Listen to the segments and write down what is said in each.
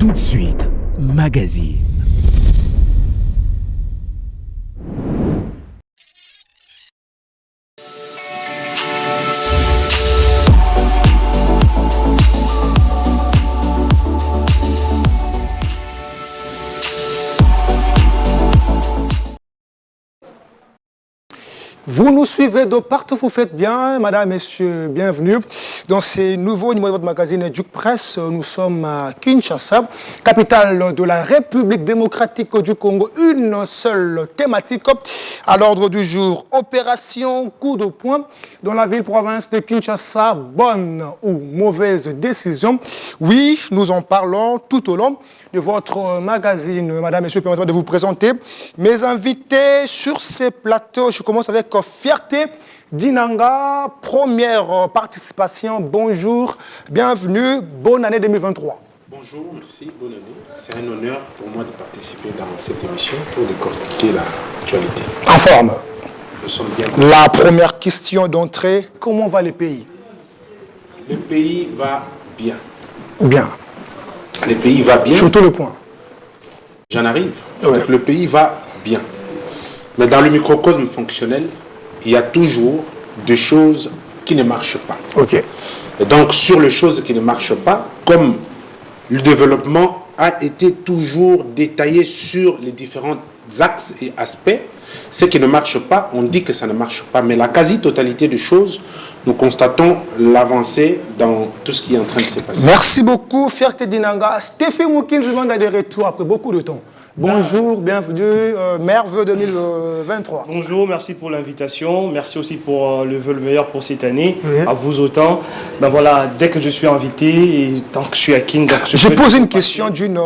Tout de suite, magazine. Vous nous suivez de partout, vous faites bien, madame, messieurs, bienvenue. Dans ces nouveaux numéros de votre magazine Duc Presse, nous sommes à Kinshasa, capitale de la République démocratique du Congo. Une seule thématique à l'ordre du jour, opération coup de poing dans la ville-province de Kinshasa. Bonne ou mauvaise décision? Oui, nous en parlons tout au long de votre magazine. Madame, messieurs, permettez-moi de vous présenter mes invités sur ces plateaux. Je commence avec Fierté Dinanga, première participation. Bonjour, bienvenue, bonne année 2023. Bonjour, merci, bonne année. C'est un honneur pour moi de participer dans cette émission pour décortiquer l'actualité. En forme. Nous sommes bien. La première question d'entrée, comment va le pays? Le pays va bien. Bien. Le pays va bien. Sur tout le point. J'en arrive. Ouais. Donc le pays va bien. Mais dans le microcosme fonctionnel, il y a toujours des choses qui ne marchent pas. Ok. Et donc sur les choses qui ne marchent pas, comme le développement a été toujours détaillé sur les différents axes et aspects, ce qui ne marche pas, on dit que ça ne marche pas. Mais la quasi-totalité des choses, nous constatons l'avancée dans tout ce qui est en train de se passer. Merci beaucoup, Fierté Dinanga. Stéphane Moukinzimanga est de retour après beaucoup de temps. Bonjour, bienvenue, Merveille 2023. Bonjour, merci pour l'invitation. Merci aussi pour le vœu le meilleur pour cette année. Oui. À vous autant. Ben voilà, dès que je suis invité, et tant que je suis à Kin, donc J'ai posé une question d'une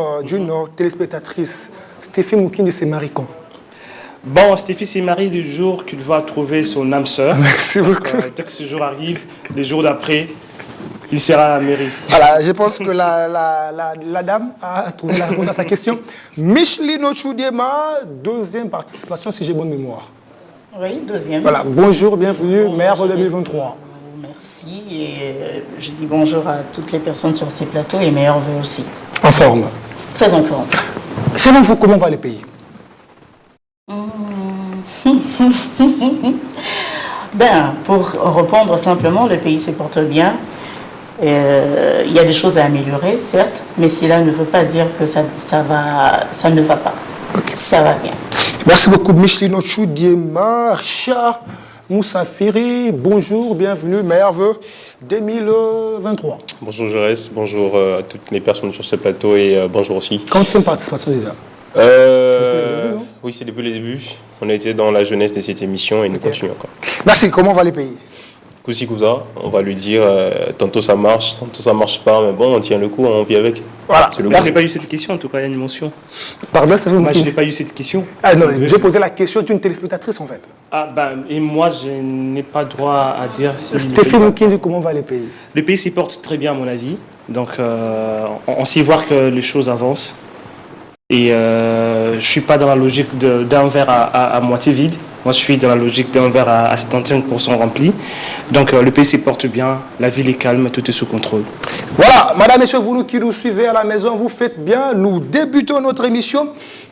téléspectatrice. Stéphane Moukinzi s'est marié quand? Bon, Stéphie s'est marié le jour qu'il va trouver son âme sœur. Merci beaucoup. Dès que ce jour arrive, les jours d'après, il sera à la mairie. Voilà, je pense que la dame a trouvé la réponse à sa question. Michelino Choudiema, deuxième participation, si j'ai bonne mémoire. Oui, deuxième. Voilà, bonjour, bienvenue, Bonjour, Merveille jeunesse. 2023. Merci et je dis bonjour à toutes les personnes sur ces plateaux et meilleurs vœux aussi. En forme. Très en forme. Selon vous, comment va le pays? Ben, pour répondre simplement, le pays se porte bien. Il y a des choses à améliorer, certes, mais cela ne veut pas dire que ça ne va pas. Ok. Ça va bien. Merci beaucoup, Michelino Choudiema. Richard Moussafiri, bonjour, bienvenue, Merveille 2023. Bonjour Jaurès, bonjour à toutes les personnes sur ce plateau et bonjour aussi. Quantième participation déjà? Oui, c'est depuis le début. On a été dans la jeunesse de cette émission et nous continuons encore. Merci, comment va le pays? Kousi Kouza, on va lui dire tantôt ça marche, tantôt ça marche pas, mais bon, on tient le coup, on vit avec. Voilà. C'est le Moi, coup. je n'ai pas eu cette question, en tout cas, il y a une mention. Pardon, c'est Moi, je n'ai pas eu cette question. Ah non, j'ai posé la question d'une téléspectatrice en fait. Ah, ben, et moi, je n'ai pas droit à dire si... Stéphane Moukinzi, comment va le pays? Le pays s'y porte très bien, à mon avis. Donc, on sait voir que les choses avancent. Et je ne suis pas dans la logique d'un verre à moitié vide. Moi, je suis dans la logique d'un verre à 75% rempli. Donc, le pays s'y porte bien, la ville est calme, tout est sous contrôle. Voilà, madame, messieurs, vous qui nous suivez à la maison, vous faites bien. Nous débutons notre émission.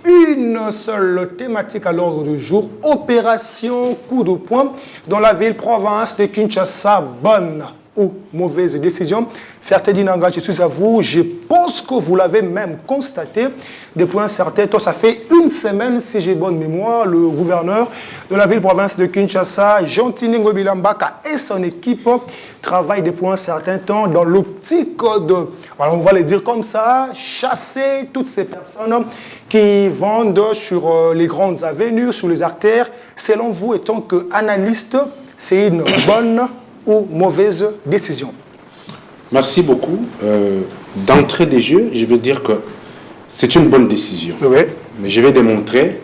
Une seule thématique à l'ordre du jour, opération coup de poing dans la ville-province de Kinshasa. Bonne ou mauvaise décision? Fierté Dinanga, je suis à vous. Je pense que vous l'avez même constaté depuis un certain temps. Ça fait une semaine, si j'ai bonne mémoire, le gouverneur de la ville-province de Kinshasa, Jean-Tiningo Bilambaka, et son équipe travaillent depuis un certain temps dans l'optique de, voilà, on va le dire comme ça, chasser toutes ces personnes qui vendent sur les grandes avenues, sur les artères. Selon vous, étant qu'analyste, c'est une bonne ou mauvaise décision? Merci beaucoup. D'entrée des jeux, je veux dire que c'est une bonne décision. Oui. Mais je vais démontrer.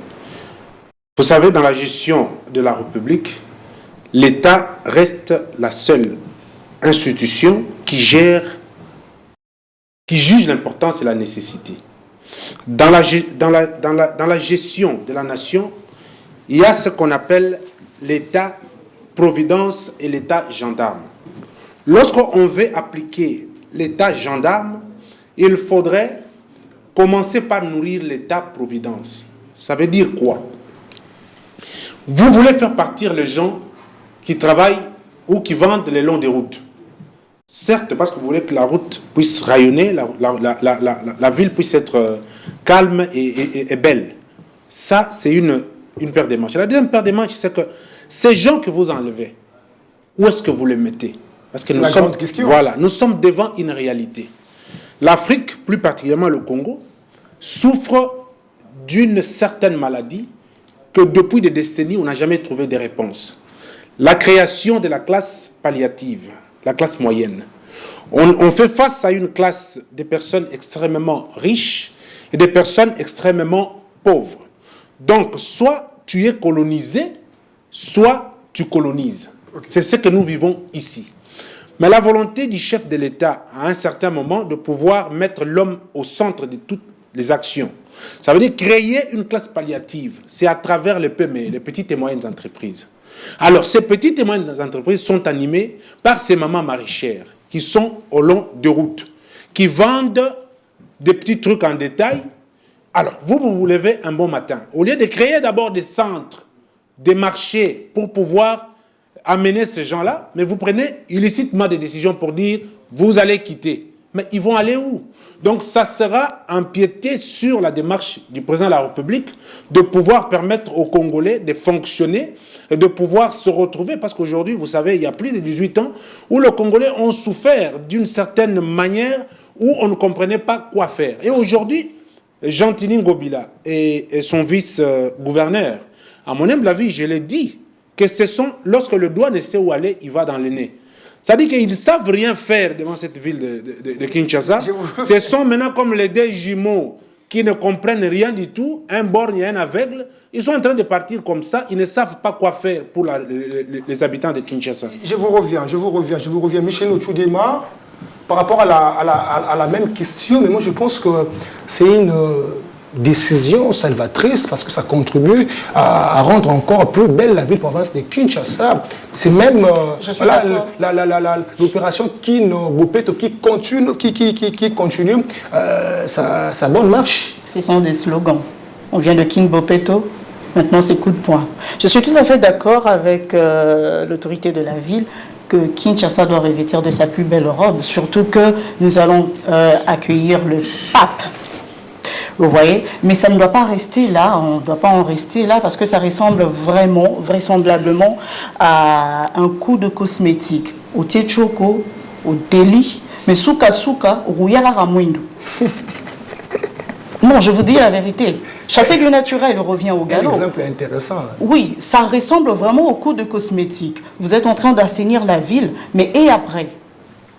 Vous savez, dans la gestion de la République, l'État reste la seule institution qui gère, qui juge l'importance et la nécessité. Dans la gestion de la nation, il y a ce qu'on appelle l'État-providence et l'État-gendarme. Lorsqu'on veut appliquer l'État-gendarme, il faudrait commencez par nourrir l'État-providence. Ça veut dire quoi? Vous voulez faire partir les gens qui travaillent ou qui vendent le long des routes. Certes, parce que vous voulez que la route puisse rayonner, la ville puisse être calme et belle. Ça, c'est une paire de manches. La deuxième paire de manches, c'est que ces gens que vous enlevez, où est-ce que vous les mettez? Parce que grande question. Voilà, nous sommes devant une réalité. L'Afrique, plus particulièrement le Congo, souffre d'une certaine maladie que depuis des décennies, on n'a jamais trouvé de réponse. La création de la classe palliative, la classe moyenne. On fait face à une classe de personnes extrêmement riches et de personnes extrêmement pauvres. Donc, soit tu es colonisé, soit tu colonises. C'est ce que nous vivons ici. Mais la volonté du chef de l'État, à un certain moment, de pouvoir mettre l'homme au centre de toutes les actions. Ça veut dire créer une classe palliative. C'est à travers les PME, les petites et moyennes entreprises. Alors, ces petites et moyennes entreprises sont animées par ces mamans maraîchères qui sont au long de routes, qui vendent des petits trucs en détail. Alors, vous levez un bon matin. Au lieu de créer d'abord des centres, des marchés pour pouvoir amener ces gens-là, mais vous prenez illicitement des décisions pour dire vous allez quitter. Mais ils vont aller où? Donc ça sera empiéter sur la démarche du président de la République de pouvoir permettre aux Congolais de fonctionner et de pouvoir se retrouver. Parce qu'aujourd'hui, vous savez, il y a plus de 18 ans où les Congolais ont souffert d'une certaine manière où on ne comprenait pas quoi faire. Et aujourd'hui, Jean-Tini Ngobila et son vice-gouverneur, à mon humble avis, je l'ai dit, que ce sont, lorsque le doigt ne sait où aller, il va dans le nez. C'est-à-dire qu'ils ne savent rien faire devant cette ville de Kinshasa. Ce sont maintenant comme les deux jumeaux qui ne comprennent rien du tout, un borgne et un aveugle. Ils sont en train de partir comme ça, ils ne savent pas quoi faire pour les habitants de Kinshasa. Je vous reviens. Michel Nochoudema, par rapport à la même question, mais moi je pense que c'est une décision salvatrice parce que ça contribue à rendre encore plus belle la ville-province de Kinshasa. C'est même l'opération Kin Bopeto qui continue sa bonne marche. Ce sont des slogans. On vient de Kin Bopeto, maintenant c'est coup de poing. Je suis tout à fait d'accord avec l'autorité de la ville que Kinshasa doit revêtir de sa plus belle robe, surtout que nous allons accueillir le pape. Vous voyez, mais ça ne doit pas rester là, on ne doit pas en rester là parce que ça ressemble vraiment, vraisemblablement à un coup de cosmétique. Au Tchoko, au Delhi, mais Souka, Rouyala Ramwindo. Non, je vous dis la vérité. Chasser du naturel revient au galop. Un exemple intéressant. Oui, ça ressemble vraiment au coup de cosmétique. Vous êtes en train d'assainir la ville, mais et après?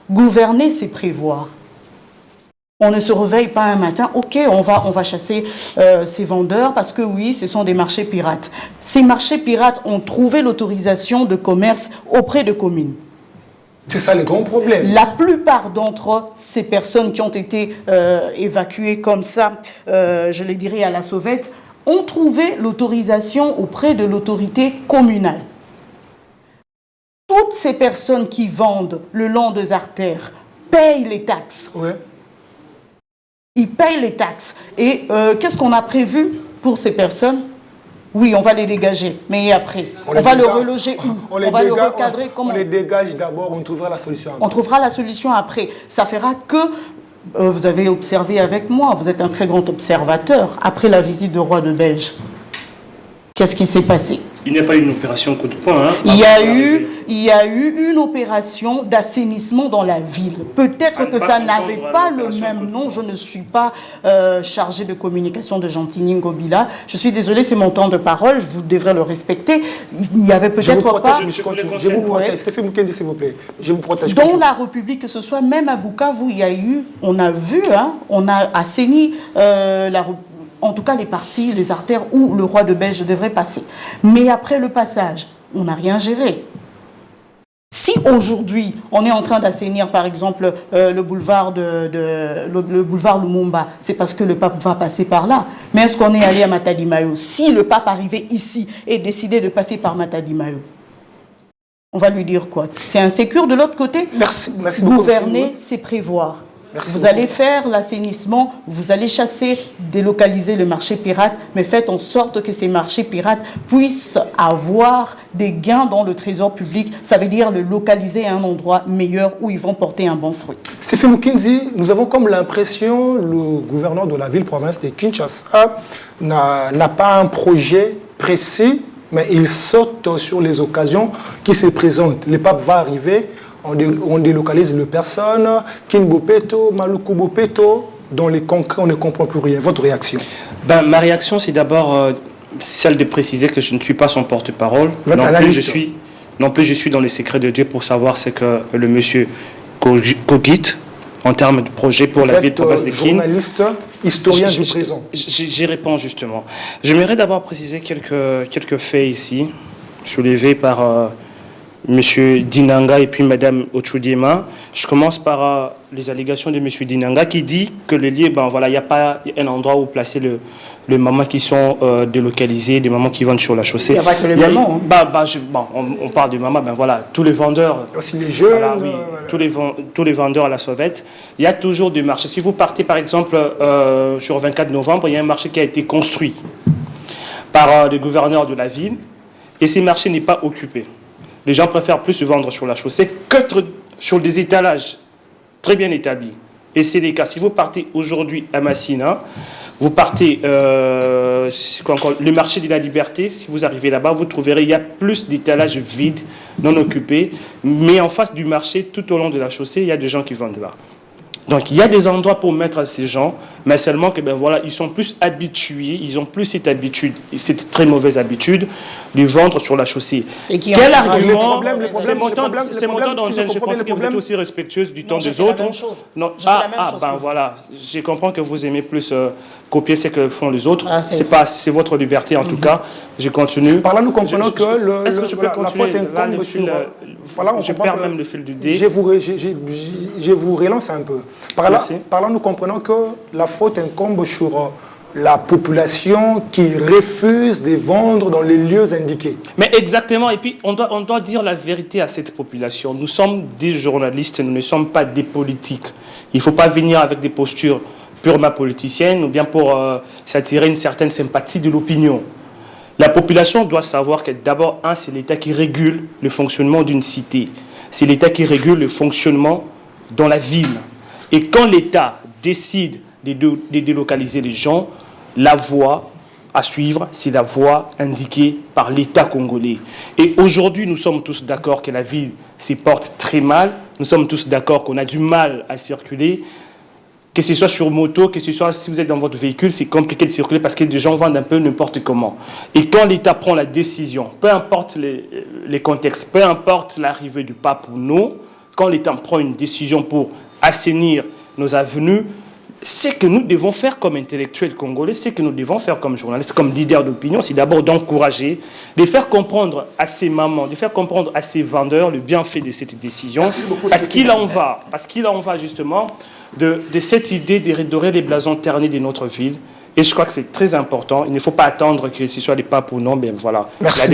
Gouverner, c'est prévoir. On ne se réveille pas un matin, ok, on va chasser ces vendeurs parce que oui, ce sont des marchés pirates. Ces marchés pirates ont trouvé l'autorisation de commerce auprès de communes. C'est ça le grand problème. La plupart d'entre ces personnes qui ont été évacuées comme ça, je les dirais à la sauvette, ont trouvé l'autorisation auprès de l'autorité communale. Toutes ces personnes qui vendent le long des artères payent les taxes. Ouais. Ils payent les taxes. Et qu'est-ce qu'on a prévu pour ces personnes? Oui, on va les dégager. Mais après, on va le reloger où? On va le recadrer comment? On les dégage d'abord, on trouvera la solution après. On trouvera la solution après. Ça fera que, vous avez observé avec moi, vous êtes un très grand observateur, après la visite du roi de Belge. Qu'est-ce qui s'est passé? Il n'y a pas eu une opération coup de poing. Hein, il y a eu une opération d'assainissement dans la ville. Peut-être que ça n'avait pas le même nom. Je ne suis pas chargée de communication de Jean-Tini Ngobila. Je suis désolée, c'est mon temps de parole. Vous devrez le respecter. Il n'y avait peut-être pas... Je vous protège. Stéphane Mukendi, s'il vous plaît. Je vous protège. Dans la République, que ce soit même à Bukavu, il y a eu... On a vu, hein, on a assaini en tout cas les parties, les artères où le roi de Belge devrait passer. Mais après le passage, on n'a rien géré. Si aujourd'hui, on est en train d'assainir, par exemple, le boulevard le boulevard Lumumba, c'est parce que le pape va passer par là. Mais est-ce qu'on est allé à Matadi-Mayo? Si le pape arrivait ici et décidait de passer par Matadi-Mayo, on va lui dire quoi? C'est insécure de l'autre côté? Merci beaucoup. Gouverner, c'est prévoir. Vous allez faire l'assainissement, vous allez chasser, délocaliser le marché pirate, mais faites en sorte que ces marchés pirates puissent avoir des gains dans le trésor public. Ça veut dire le localiser à un endroit meilleur où ils vont porter un bon fruit. Stéphane Mukinzi, nous avons comme l'impression le gouverneur de la ville-province de Kinshasa n'a pas un projet précis, mais il saute sur les occasions qui se présentent. Le pape va arriver, on délocalise les personnes, Kinbopeto, Malukubopeto, dans les concrets, on ne comprend plus rien. Votre réaction? Ma réaction, c'est d'abord celle de préciser que je ne suis pas son porte-parole. Non plus je suis dans les secrets de Dieu pour savoir ce que le monsieur cogite en termes de projet pour la ville-province de Kin. Journaliste, historien du présent. J'y réponds justement. J'aimerais d'abord préciser quelques faits ici, soulevés par M. Dinanga et puis Mme Ochudiema. Je commence par les allégations de M. Dinanga qui dit que le lieu, il n'y a pas un endroit où placer les mamans qui sont délocalisées, les mamans qui vendent sur la chaussée. Il n'y a pas que les mamans. On parle de mamans, tous les vendeurs. Aussi les jeunes. Voilà, oui, tous les vendeurs à la sauvette. Il y a toujours des marchés. Si vous partez par exemple sur 24 novembre, il y a un marché qui a été construit par le gouverneur de la ville et ce marché n'est pas occupé. Les gens préfèrent plus se vendre sur la chaussée que sur des étalages très bien établis. Et c'est le cas. Si vous partez aujourd'hui à Massina, vous partez le marché de la Liberté, si vous arrivez là-bas, vous trouverez il y a plus d'étalages vides, non occupés. Mais en face du marché, tout au long de la chaussée, il y a des gens qui vendent là. Donc il y a des endroits pour mettre ces gens, mais seulement que ils sont plus habitués, ils ont plus cette habitude, cette très mauvaise habitude de vendre sur la chaussée. Et qui Quel argument? C'est mon temps d'antenne. Je pense que vous êtes aussi respectueuse du temps des autres. Non, voilà. Je comprends que vous aimez plus copier ce que font les autres. C'est votre liberté en tout cas. Je continue. Par là, nous comprenons que la faute incombe sur. Je perds même le fil du dé. Je vous relance un peu. Par là, nous comprenons que la faute incombe sur la population qui refuse de vendre dans les lieux indiqués. Mais exactement, et puis on doit dire la vérité à cette population. Nous sommes des journalistes, nous ne sommes pas des politiques. Il ne faut pas venir avec des postures purement politiciennes ou bien pour s'attirer une certaine sympathie de l'opinion. La population doit savoir que d'abord, c'est l'État qui régule le fonctionnement d'une cité. C'est l'État qui régule le fonctionnement dans la ville. Et quand l'État décide de délocaliser les gens, la voie à suivre, c'est la voie indiquée par l'État congolais. Et aujourd'hui, nous sommes tous d'accord que la ville se porte très mal. Nous sommes tous d'accord qu'on a du mal à circuler. Que ce soit sur moto, que ce soit si vous êtes dans votre véhicule, c'est compliqué de circuler parce que les gens vendent un peu n'importe comment. Et quand l'État prend la décision, peu importe les contextes, peu importe l'arrivée du pape ou non, quand l'État prend une décision pour assainir nos avenues, ce que nous devons faire comme intellectuels congolais, ce que nous devons faire comme journalistes, comme leaders d'opinion, c'est d'abord d'encourager, de faire comprendre à ces mamans, de faire comprendre à ces vendeurs le bienfait de cette décision. Parce qu'il en va justement de cette idée de redorer les blasons ternis de notre ville. Et je crois que c'est très important. Il ne faut pas attendre que ce soit les papes ou non. Mais voilà. Merci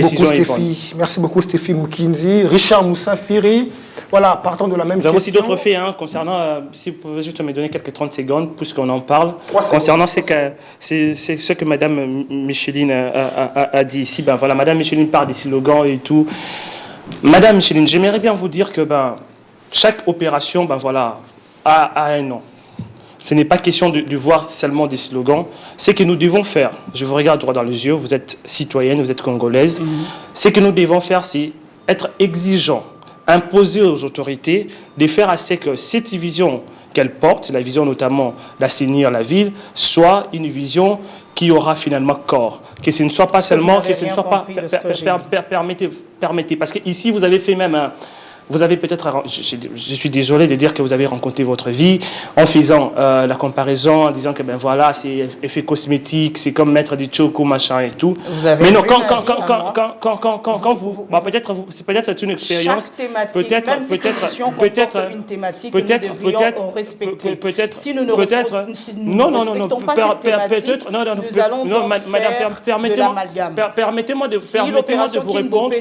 beaucoup, Stéphane Mukinzi. Richard Moussafiri. Voilà, partons de la même question. Nous avons aussi d'autres faits concernant, si vous pouvez juste me donner quelques 30 secondes, puisqu'on en parle. Concernant ce que Mme Micheline a dit ici. Mme Micheline parle des slogans et tout. Mme Micheline, j'aimerais bien vous dire que chaque opération a un nom. Ce n'est pas question de voir seulement des slogans. Ce que nous devons faire, je vous regarde droit dans les yeux, vous êtes citoyenne, vous êtes congolaise. Ce que nous devons faire, c'est être exigeants, imposer aux autorités de faire à ce que cette vision qu'elle porte, la vision notamment d'assainir la ville, soit une vision qui aura finalement corps. Que ce ne soit pas seulement... Que ce ne soit pas... Permettez. Parce qu'ici, vous avez fait même un... Vous avez peut-être, je suis désolé de dire que vous avez rencontré votre vie en faisant la comparaison, en disant que c'est effet cosmétique, c'est comme mettre du choco, machin et tout. Mais non, quand vous, peut-être c'est une expérience. Chaque thématique, même si l'émission comporte une thématique que nous devrions respecter. Si nous ne respectons pas cette thématique, nous allons donc faire de l'amalgame. Permettez-moi de vous répondre.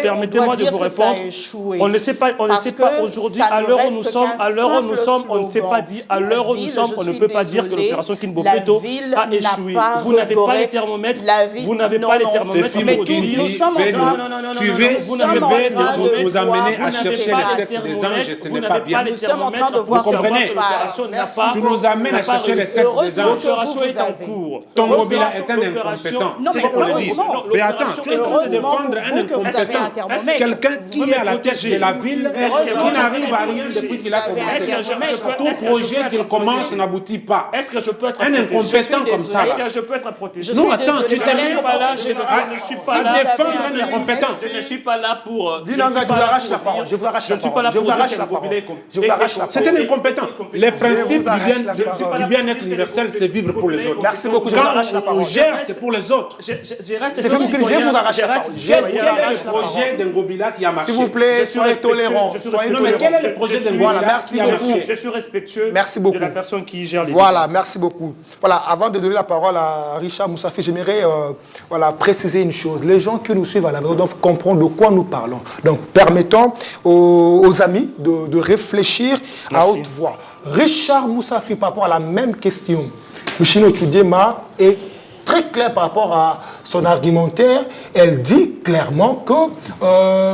Permettez-moi de vous répondre. échoué. On ne sait pas, Parce que aujourd'hui, ça à ne l'heure où reste nous sommes, qu'un à l'heure où nous simple sommes, on ne sait slogan. pas dire, à l'heure où nous La sommes, ville, on je ne suis peut pas dire que désolée, l'opération Kinbo la Peto ville a n'a échoué. pas Vous n'avez pas redoré les thermomètres, la ville. vous n'avez Non, pas les non, thermomètres mais pour nous dire. sommes en train- tu veux nous sommes en train de vous amener voir à ce qui chercher se les passe. sexe des anges, ce Vous n'est pas n'avez bien. pas les Nous sommes en train de thermomètres voir pour ce qui savoir se que passe. l'opération n'a Merci pas. Tu nous amènes à n'a pas chercher les réussi. sexe des Heureusement anges. que L'opération vous est en avez. cours. Ton Heureusement Ngobila est un l'opération- incompétent. Non, C'est mais qu'on le dise. heureusement. Mais attends, tu es en train de défendre un Heureusement pour vous que vous avez un incompétent. thermomètre. Quelqu'un qui est à la tête de la ville, qui n'arrive à rien depuis qu'il a commencé. Ton projet qu'il commence n'aboutit pas. Est-ce que je peux être Un incompétent comme ça. Est-ce que je peux être protégé? Non, attends, tu désolée, t'en vous pas là. Je ne suis pas là. Défendre un incompétent. Je ne suis pas là pour. Dinanga, je vous arrache la parole. Je vous arrache la Je ne suis pas là parole. Je pour vous arrache dire la que parole. Ngobila est Je vous arrache la C'est parole. un incompétent. Les principes vous arrache la parole. du bien-être universel, c'est vivre pour les autres. Merci beaucoup, je vous arrache la Quand parole. on gère, c'est pour les autres. Je reste C'est vous que je vous arrache la parole. Quel est le projet d'un Ngobila qui a marché? S'il vous plaît, soyez tolérants. Soyez Non, mais quel tolérants. est le projet d'un Voilà, Ngobila merci qui a beaucoup. marché? Je suis respectueux Merci beaucoup. de la personne qui gère les Voilà, merci beaucoup. Voilà, avant de donner la parole à Richard Moussafi, j'aimerais préciser une chose. Les gens qui nous suivent à la maison doivent comprendre de quoi nous parlons. Donc, permettons aux amis de réfléchir à haute voix. Richard Moussafi, par rapport à la même question, Michino Tudema est très clair par rapport à son argumentaire. Elle dit clairement que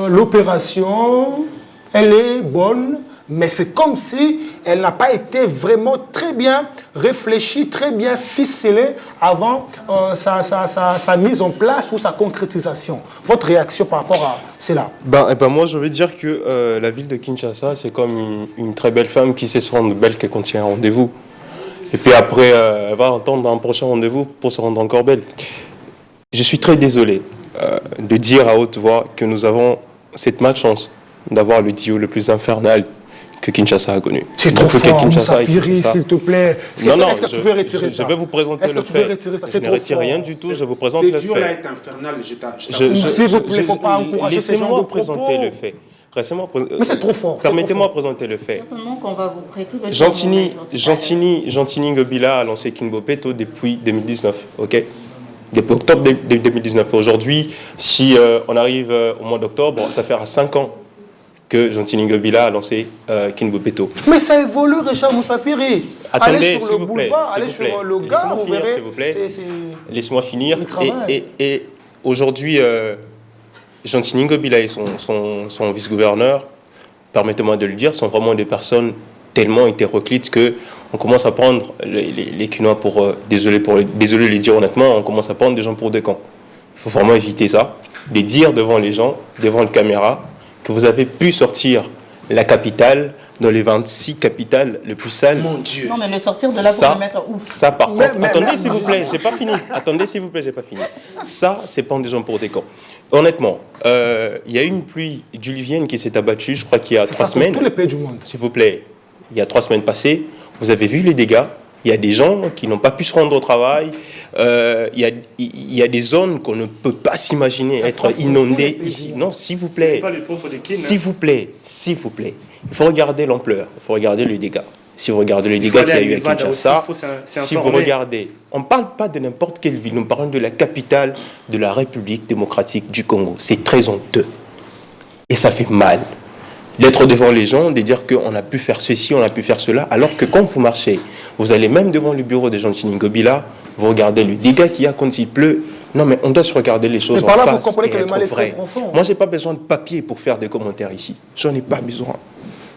l'opération, elle est bonne, mais c'est comme si elle n'a pas été vraiment très bien réfléchie, très bien ficelée avant sa mise en place ou sa concrétisation. Votre réaction par rapport à cela? Moi, je veux dire que la ville de Kinshasa, c'est comme une très belle femme qui sait se rendre belle qu'elle contient un rendez-vous. Et puis après, elle va attendre un prochain rendez-vous pour se rendre encore belle. Je suis très désolé de dire à haute voix que nous avons cette malchance d'avoir le duo le plus infernal que Kinshasa a connu. C'est trop fort, Moussafiri, s'il te plaît. Est-ce que tu peux retirer ça? Je vais vous présenter le fait. Est-ce que tu peux retirer ça? Je C'est ne trop retire fort. rien du tout, je vous présente le Ce duo-là fait. est infernal, S'il vous plaît, il ne faut pas encourager ces gens de propos. présenter le fait. Mais c'est trop fort. Permettez-moi présenter le fait. Certainement qu'on va vous prêter le thermomètre tout à l'heure. Gentini Ngobila a lancé Kinbo Peto depuis 2019, ok? Depuis octobre 2019. Aujourd'hui, si on arrive au mois d'octobre, ça fera 5 ans que Gentini Ngobila a lancé Kinbo Peto. Mais ça évolue, Richard Moussafiri. Attendez, Allez sur s'il le vous plaît, boulevard, s'il allez vous plaît. sur le gars, Laissez-moi vous finir, verrez. s'il vous plaît. c'est- Laisse-moi finir. Il travaille. Et aujourd'hui, Gentini Ngobila et son vice-gouverneur, permettez-moi de le dire, sont vraiment des personnes tellement hétéroclites qu'on commence à prendre les Quinois pour, désolé de les dire honnêtement, on commence à prendre des gens pour des cons. Il faut vraiment éviter ça. Les dire devant les gens, devant la caméra, que vous avez pu sortir la capitale dans les 26 capitales les plus sales. Mon Dieu. Non, mais le sortir de là pour Ça, le mettre où? ça par contre, Mais- attendez s'il vous plaît, j'ai pas fini. Attendez s'il vous plaît, j'ai pas fini. Ça, c'est prendre des gens pour des cons. Honnêtement, il y a une pluie diluvienne qui s'est abattue, je crois qu'il y a C'est 3 ça pour semaines. tous les pays du monde. S'il vous plaît, il y a 3 semaines passées, vous avez vu les dégâts. Il y a des gens qui n'ont pas pu se rendre au travail. Il y a des zones qu'on ne peut pas s'imaginer Ça se être passe dans tous les inondées pays ici. du monde. Non, s'il vous plaît. pas les pauvres des Kin, hein. S'il vous plaît, s'il vous plaît. Il faut regarder l'ampleur, il faut regarder les dégâts. Si vous regardez les Il faut dégâts qu'il y a aller eu à à Nevada Kinshasa, aussi, il faut si vous s'informer. regardez, on ne parle pas de n'importe quelle ville, nous parlons de la capitale de la République démocratique du Congo. C'est très honteux. Et ça fait mal d'être devant les gens, de dire qu'on a pu faire ceci, on a pu faire cela, alors que quand vous marchez, vous allez même devant le bureau des gens de Ngobila, vous regardez le dégât qu'il y a quand il pleut. Non, mais on doit se regarder les choses Mais par là, en vous face comprenez et que le être mal est très vrai. profond. Moi, j'ai pas besoin de papier pour faire des commentaires ici. J'en ai pas besoin.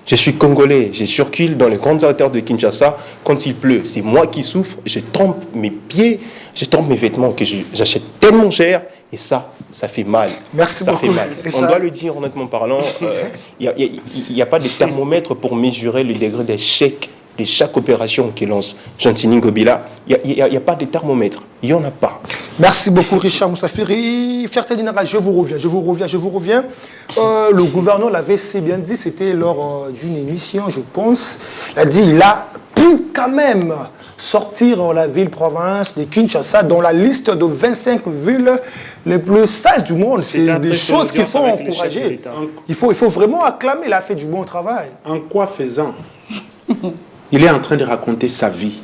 Je suis congolais, je circule dans les grandes artères de Kinshasa. Quand il pleut, c'est moi qui souffre. Je trempe mes pieds, je trempe mes vêtements que j'achète tellement cher. Et ça fait mal. Merci ça beaucoup, fait mal. Richard. On doit le dire honnêtement parlant. Il n'y a pas de thermomètre pour mesurer le degré d'échec de chaque opération que lance Gentini Ngobila. Il n'y a pas de thermomètre. Il n'y en a pas. Merci beaucoup, Richard Moussafiri. Fierté Dinara, je vous reviens. Le gouverneur l'avait si bien dit, c'était lors d'une émission, je pense. Il a dit il a pu quand même sortir la ville-province de Kinshasa dans la liste de 25 villes les plus sales du monde. C'est des impressionnant choses qu'il faut avec les chefs de encourager. l'État. Il faut vraiment acclamer, il a fait du bon travail. En quoi faisant? Il est en train de raconter sa vie.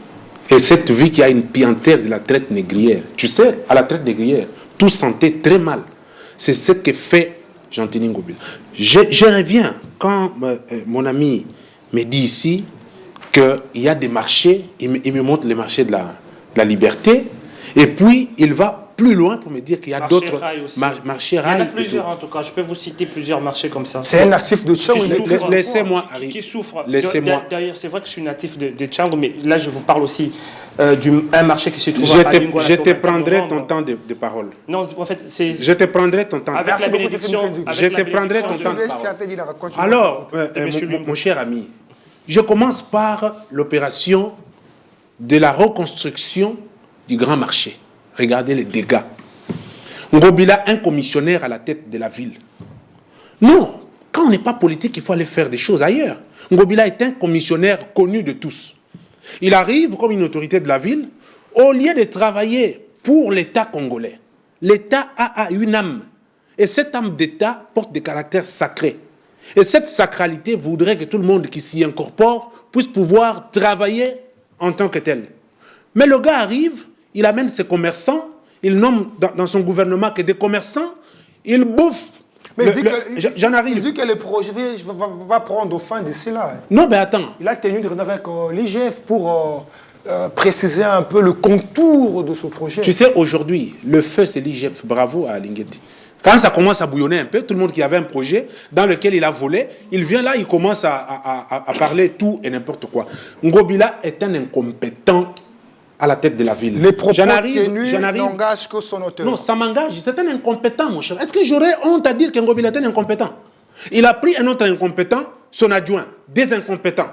Et cette vie qui a une piantère de la traite négrière. Tu sais, à la traite négrière, tout sentait très mal. C'est ce que fait Jean-Tini Ngobila. Je reviens quand mon ami me dit ici qu'il y a des marchés, il me montre les marchés de la liberté, et puis il va plus loin pour me dire qu'il y a d'autres marchés rails. Il y en a plusieurs en tout cas, je peux vous citer plusieurs marchés comme ça. C'est un natif de Tchang. Laissez-moi, Harry. Qui souffre. Laissez-moi. D'ailleurs, c'est vrai que je suis natif de Tchang, mais là je vous parle aussi d'un marché qui se trouve à Lingouala. Je te prendrai ton temps de parole. Non, en fait, c'est... Je te prendrai ton temps de parole. Avec la bénédiction... Je te prendrai ton temps de parole. Alors, mon cher ami, je commence par l'opération de la reconstruction du grand marché. Regardez les dégâts. Ngobila, un commissionnaire à la tête de la ville. Non, quand on n'est pas politique, il faut aller faire des choses ailleurs. Ngobila est un commissionnaire connu de tous. Il arrive comme une autorité de la ville, au lieu de travailler pour l'État congolais. L'État a une âme. Et cette âme d'État porte des caractères sacrés. Et cette sacralité voudrait que tout le monde qui s'y incorpore puisse pouvoir travailler en tant que tel. Mais le gars arrive, il amène ses commerçants, il nomme dans son gouvernement que des commerçants, il bouffe. Mais j'en arrive. Il dit que le projet va prendre fin d'ici là. Non, mais attends. Il a tenu de revenir avec l'IGF pour préciser un peu le contour de ce projet. Tu sais, aujourd'hui, le feu, c'est l'IGF. Bravo à Lingeti. Quand ça commence à bouillonner un peu, tout le monde qui avait un projet dans lequel il a volé, il vient là, il commence à parler tout et n'importe quoi. Ngobila est un incompétent à la tête de la ville. Les propos tenus n'engagent que son auteur. Non, ça m'engage. C'est un incompétent, mon cher. Est-ce que j'aurais honte à dire qu'Ngobila est un incompétent? Il a pris un autre incompétent, son adjoint, des incompétents.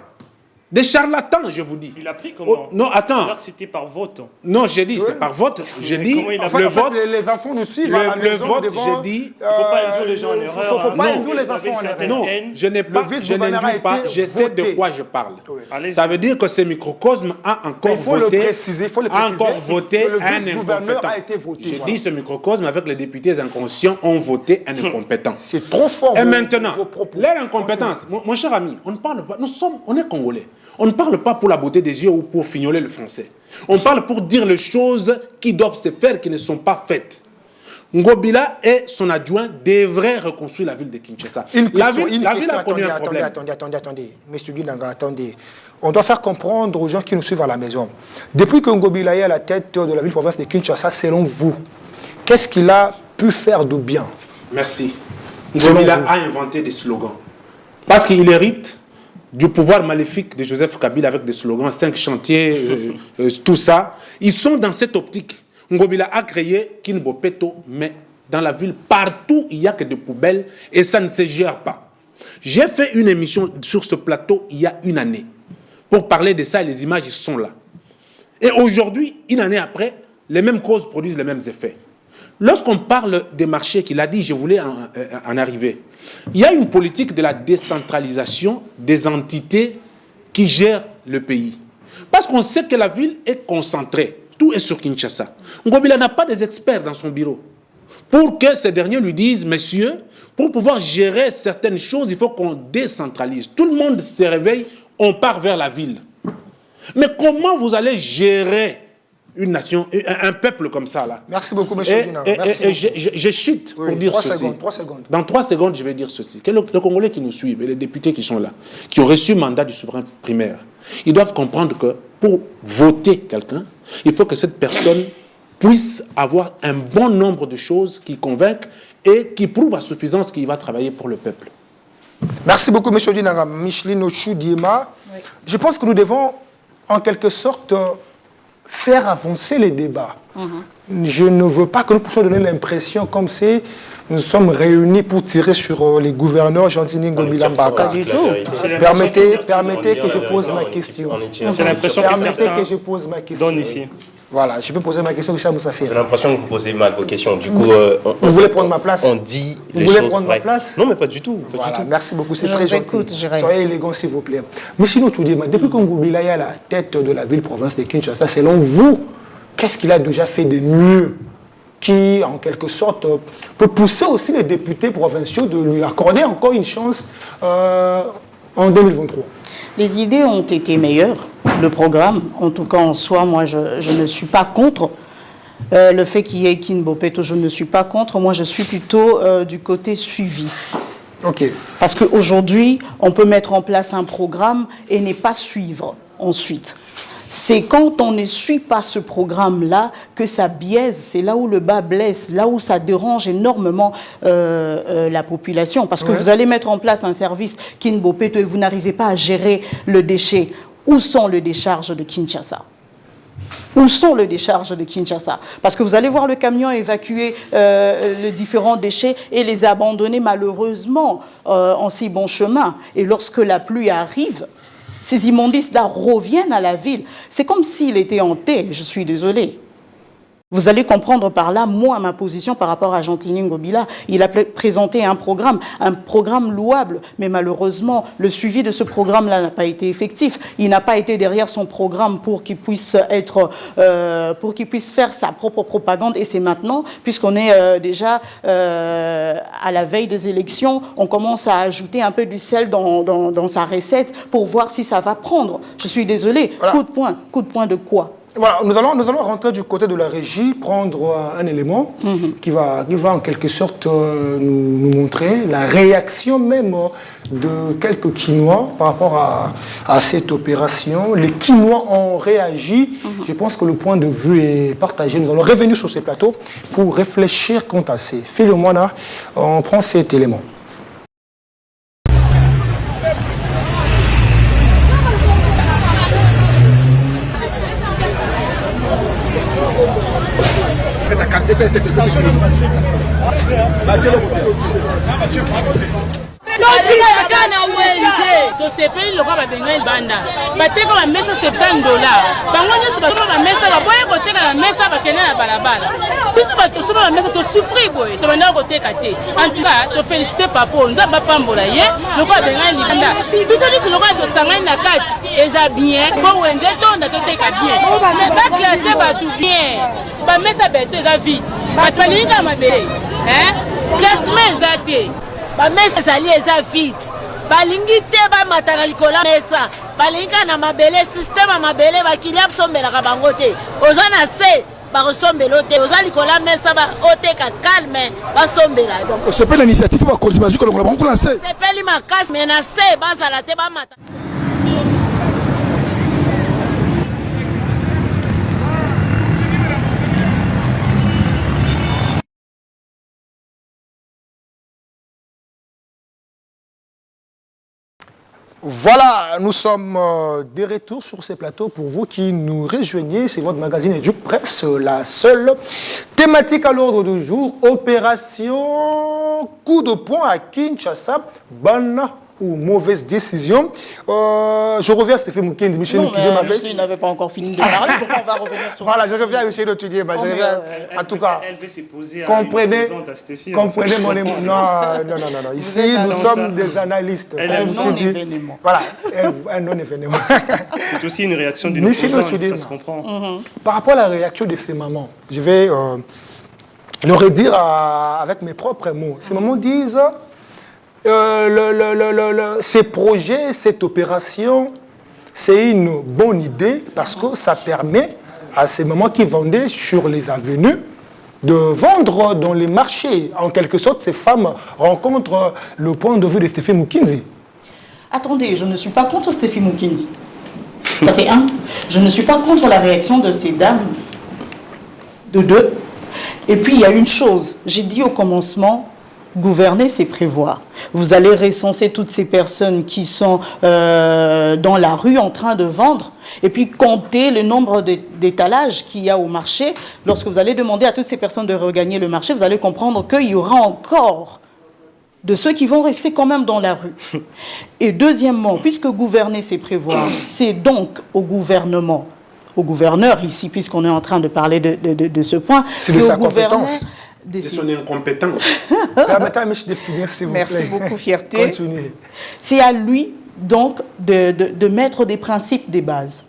Des charlatans, je vous dis. Il a pris comment? Oh, non, attends. C'était par vote. Non, j'ai dit, c'est par vote. J'ai dit, le vote. Les enfants nous suivent à la maison. Le vote, j'ai dit. Il ne faut pas induire les gens en erreur. Il ne faut pas induire les enfants en erreur. Non, je n'induis pas, je sais de quoi je parle. Ça veut dire que ce microcosme a encore voté. Il faut le préciser. Le vice-gouverneur a été voté. Je dis ce microcosme avec les députés inconscients ont voté un incompétent. C'est trop fort. Et maintenant, leur incompétence, mon cher ami, on ne parle pas, on est Congolais. On ne parle pas pour la beauté des yeux ou pour fignoler le français. On parle pour dire les choses qui doivent se faire, qui ne sont pas faites. Ngobila et son adjoint devraient reconstruire la ville de Kinshasa. La ville a connu un problème. Attendez. Monsieur Guinanga, attendez. On doit faire comprendre aux gens qui nous suivent à la maison. Depuis que Ngobila est à la tête de la ville-province de Kinshasa, selon vous, qu'est-ce qu'il a pu faire de bien? Merci. Ngobila a inventé des slogans. Parce qu'il hérite du pouvoir maléfique de Joseph Kabila avec des slogans, 5 chantiers, tout ça. Ils sont dans cette optique. Ngobila a créé Kinbopeto, mais dans la ville, partout, il n'y a que des poubelles et ça ne se gère pas. J'ai fait une émission sur ce plateau il y a une année pour parler de ça et les images sont là. Et aujourd'hui, une année après, les mêmes causes produisent les mêmes effets. Lorsqu'on parle des marchés qu'il a dit, je voulais en arriver. Il y a une politique de la décentralisation des entités qui gèrent le pays. Parce qu'on sait que la ville est concentrée. Tout est sur Kinshasa. Ngobila n'a pas des experts dans son bureau. Pour que ces derniers lui disent, messieurs, pour pouvoir gérer certaines choses, il faut qu'on décentralise. Tout le monde se réveille, on part vers la ville. Mais comment vous allez gérer une nation, un peuple comme ça là? Merci beaucoup, monsieur Guinard. Je chute pour dire ceci. 3 secondes. Dans 3 secondes, je vais dire ceci. Que les Congolais qui nous suivent et les députés qui sont là, qui ont reçu mandat du souverain primaire, ils doivent comprendre que pour voter quelqu'un, il faut que cette personne puisse avoir un bon nombre de choses qui convainquent et qui prouvent à suffisance qu'il va travailler pour le peuple. Merci beaucoup, monsieur Guinard. Micheline Ochou-Diema. Oui. Je pense que nous devons, en quelque sorte, faire avancer les débats. Je ne veux pas que nous puissions donner l'impression comme si nous sommes réunis pour tirer sur les gouverneurs Jean-Tini Ngobila Mbaka. Permettez que je pose ma question. C'est l'impression que je pose ma question. Ici. Voilà, je peux poser ma question, Richard Moussafir. J'ai l'impression que vous posez mal vos questions. Du coup, vous voulez prendre ma place? On dit vous voulez prendre ma place? Non, mais pas du tout. Voilà, merci beaucoup, c'est très gentil. Soyez élégant, s'il vous plaît. Monsieur Notoudima, depuis que Ngobila est à la tête de la ville-province de Kinshasa, selon vous, qu'est-ce qu'il a déjà fait de mieux qui, en quelque sorte, peut pousser aussi les députés provinciaux de lui accorder encore une chance en 2023? Les idées ont été meilleures. Le programme, en tout cas en soi, moi je ne suis pas contre. Le fait qu'il y ait King Bopeto, je ne suis pas contre. Moi, je suis plutôt du côté suivi. Ok. Parce qu'aujourd'hui, on peut mettre en place un programme et ne pas suivre ensuite. C'est quand on ne suit pas ce programme-là que ça biaise, c'est là où le bas blesse, là où ça dérange énormément la population. Parce que vous allez mettre en place un service King Bopeto et vous n'arrivez pas à gérer le déchet. Où sont les décharges de Kinshasa ? Où sont les décharges de Kinshasa? Parce que vous allez voir le camion évacuer les différents déchets et les abandonner malheureusement en si bon chemin. Et lorsque la pluie arrive, ces immondices-là reviennent à la ville. C'est comme s'il était hanté, je suis désolée. Vous allez comprendre par là, moi, ma position par rapport à Jean-Tini Ngobila. Il a présenté un programme louable, mais malheureusement, le suivi de ce programme-là n'a pas été effectif. Il n'a pas été derrière son programme pour qu'il puisse faire sa propre propagande. Et c'est maintenant, puisqu'on est déjà à la veille des élections, on commence à ajouter un peu du sel dans sa recette pour voir si ça va prendre. Je suis désolée. Voilà. Coup de poing de quoi? Voilà, nous allons rentrer du côté de la régie, prendre un élément qui va en quelque sorte nous montrer la réaction même de quelques Quinois par rapport à cette opération. Les Quinois ont réagi. Je pense que le point de vue est partagé. Nous allons revenir sur ces plateaux pour réfléchir quant à ces phénomènes. On prend cet élément. tosepeli lokwa babengai banda bateka bamesa $70 bango nyonso batoma bamesa baboye koteka na mesa bakende na balabala biso batosoma bamesa tosufri boye tobandaka koteka te antuka tofélicite papo nzambe bapambola ye lokwa babengai libanda biso nyonso lokwa tosangani na kati eza bien po wenze tonda toteka bien baklasse bato bien bamesa beto eza vide bato balingaka mabele classement eza te bamesa ezali eza vide balingi te bamata na likolo mesa balingi na mabele système ya mabele bakilia basombelaka bango te oza na se bakosombela te oza likolo mesa oteka calme basombela donc osepeli initiative bakonzi kolongola bango kuna se sepeli makasi me na se bazala te bamata. Voilà, nous sommes de retour sur ces plateaux. Pour vous qui nous rejoignez, c'est votre magazine Ejuk Presse, la seule thématique à l'ordre du jour, opération coup de poing à Kinshasa, bonne ou mauvaise décision. Je reviens à Stéphane Mukendi, Michel Notudier m'avait... Il n'avait pas encore fini de parler, pourquoi on va revenir sur ça? Voilà, je reviens à Michel Notudier, en tout cas, comprenez mon émotion. Non. Ici, nous sommes des analystes. Voilà, un non-événement. C'est aussi une réaction d'une opposante, ça se comprend. Par rapport à la réaction de ces mamans, je vais le redire avec mes propres mots. Ces mamans disent... ces projets, cette opération, c'est une bonne idée parce que ça permet à ces mamans qui vendaient sur les avenues de vendre dans les marchés. En quelque sorte, ces femmes rencontrent le point de vue de Stéphane Mukendi. Attendez, je ne suis pas contre Stéphane Mukendi. Ça, c'est un. Je ne suis pas contre la réaction de ces dames. De deux. Et puis, il y a une chose. J'ai dit au commencement... Gouverner, c'est prévoir. Vous allez recenser toutes ces personnes qui sont dans la rue en train de vendre et puis compter le nombre d'étalages qu'il y a au marché. Lorsque vous allez demander à toutes ces personnes de regagner le marché, vous allez comprendre qu'il y aura encore de ceux qui vont rester quand même dans la rue. Et deuxièmement, puisque gouverner, c'est prévoir, c'est donc au gouvernement, au gouverneur ici, puisqu'on est en train de parler de ce point, c'est au gouverneur... De son incompétence. Permettez-moi de finir, s'il vous plaît. Merci beaucoup, fierté. Continuez. C'est à lui, donc, de mettre des principes, des bases.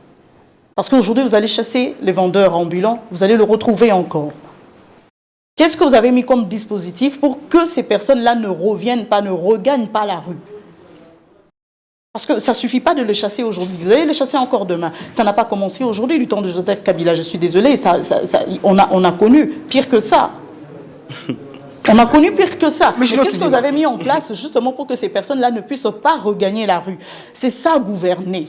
Parce qu'aujourd'hui, vous allez chasser les vendeurs ambulants, vous allez le retrouver encore. Qu'est-ce que vous avez mis comme dispositif pour que ces personnes-là ne reviennent pas, ne regagnent pas la rue? Parce que ça ne suffit pas de le chasser aujourd'hui. Vous allez le chasser encore demain. Ça n'a pas commencé aujourd'hui, du temps de Joseph Kabila. Je suis désolée, on a connu pire que ça. On a connu pire que ça. Mais qu'est-ce que vous avez mis en place justement pour que ces personnes-là ne puissent pas regagner la rue? C'est ça, gouverner.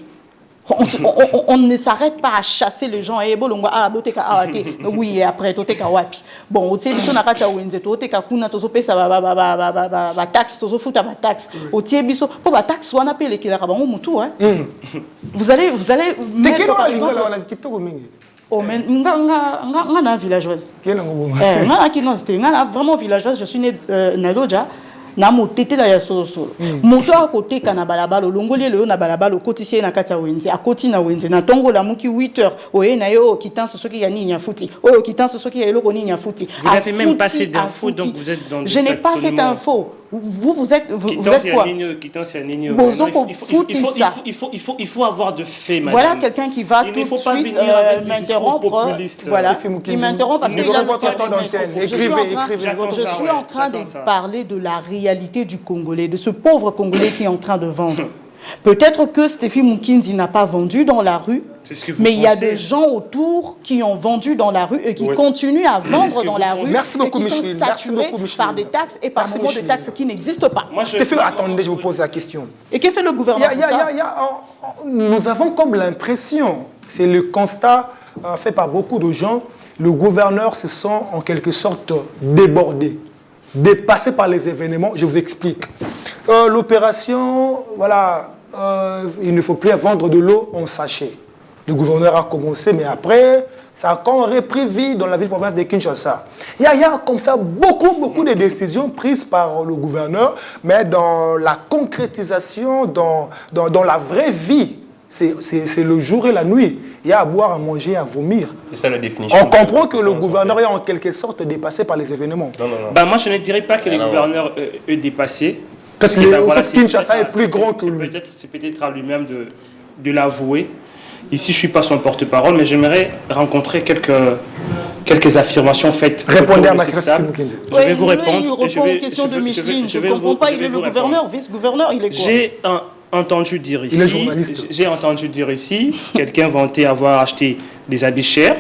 On ne s'arrête pas à chasser les gens. Oui, et après, bon, tu sais, ils sont à la Wenze, tu kuna to pesa ba taxe, to futa ba taxe. Au tie biso, pour ba taxe, on appelle les kila rabango mutu, hein. Vous allez mettre par exemple. Oh, mais nga villageoise. Nga vraiment villageoise. Je suis née Naloja. Na motete la ya solo solo moto akote kana balabala longoli le na balabala kotisie na kata wenze akoti na wenze na tongo la muki 8h oye na yo kitanso soki ya nini ya futi oyo kitanso soki ya eloko nini ya futi. Vous n'avez même pas cette info, donc vous êtes dans. Je n'ai pas cette info. Vous êtes quoi? Il faut avoir de faits, madame. Voilà quelqu'un qui va tout de suite m'interrompre. Voilà, il m'interrompt parce que je suis en train de parler de la réalité du Congolais, de ce pauvre Congolais qui est en train de vendre. Peut-être que Stéphie Mukinzi n'a pas vendu dans la rue, mais il y a des gens autour qui ont vendu dans la rue et qui continuent à vendre dans la rue. Merci beaucoup, et qui sont saturés par des taxes et par moments de taxes qui n'existent pas. Stéphie, attendez, je vous pose la question. Et que fait le gouvernement? Nous avons comme l'impression, c'est le constat fait par beaucoup de gens, le gouverneur se sent en quelque sorte débordé, dépassé par les événements. Je vous explique. L'opération, voilà, il ne faut plus vendre de l'eau en sachet. Le gouverneur a commencé, mais après, ça a quand même repris vie dans la ville-province de Kinshasa. Il y a comme ça beaucoup de décisions prises par le gouverneur, mais dans la concrétisation, dans la vraie vie, c'est le jour et la nuit. Il y a à boire, à manger, à vomir. C'est ça la définition. On comprend que le gouverneur est en quelque sorte dépassé par les événements. Non. Bah, moi, je ne dirais pas que le gouverneur est dépassé. Parce que Kinshasa est plus grand que lui. C'est peut-être à lui-même de l'avouer. Ici, je ne suis pas son porte-parole, mais j'aimerais rencontrer quelques affirmations faites. Répondez à ma question. Je vais vous répondre. Il répond aux questions de Micheline. Je ne comprends pas, il est le gouverneur, vice-gouverneur, il est quoi? J'ai entendu dire ici. Il est journaliste. J'ai entendu dire ici, quelqu'un vantait avoir acheté des habits chers.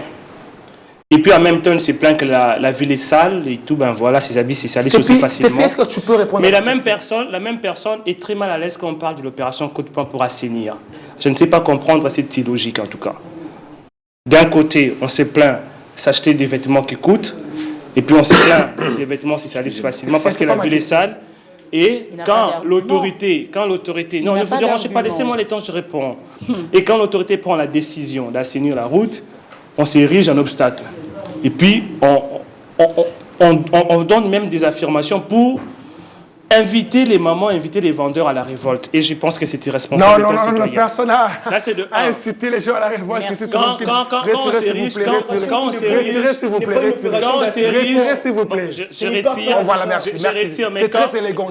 Et puis en même temps, il se plaint que la ville est sale et tout, ben voilà, ses habits se salissent aussi facilement. Est-ce que tu peux répondre? Mais la même personne est très mal à l'aise quand on parle de l'opération Coup de poing pour assainir. Je ne sais pas comprendre cette logique en tout cas. D'un côté, on se plaint s'acheter des vêtements qui coûtent, et puis on se plaint que ces vêtements se salissent facilement parce que la ville est sale. Et quand l'autorité, non, ne vous dérangez pas, laissez-moi le temps, je réponds. Et quand l'autorité prend la décision d'assainir la route, on s'érige en obstacle. Et puis, on donne même des affirmations pour inviter les mamans, inviter les vendeurs à la révolte. Et je pense que c'est irresponsable. Non, personne n'a incité les gens à la révolte. Quand on retirez, s'il vous plaît. Retirez, s'il vous plaît. Je retire. Voilà, merci. C'est très élégant.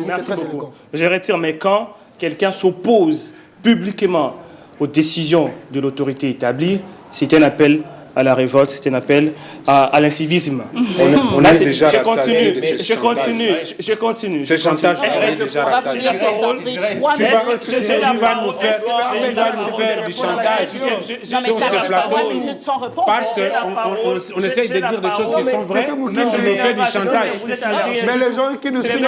Merci beaucoup. Je retire, mais quand quelqu'un s'oppose publiquement aux décisions de l'autorité établie, c'est un appel à la révolte, c'est un appel à l'incivisme. On est déjà Je continue. Ce chantage est déjà rassasié. Tu vas nous faire du chantage sur ce plateau parce qu'on essaye de dire des choses qui sont vraies. On nous fait du chantage. Mais les gens qui nous suivent,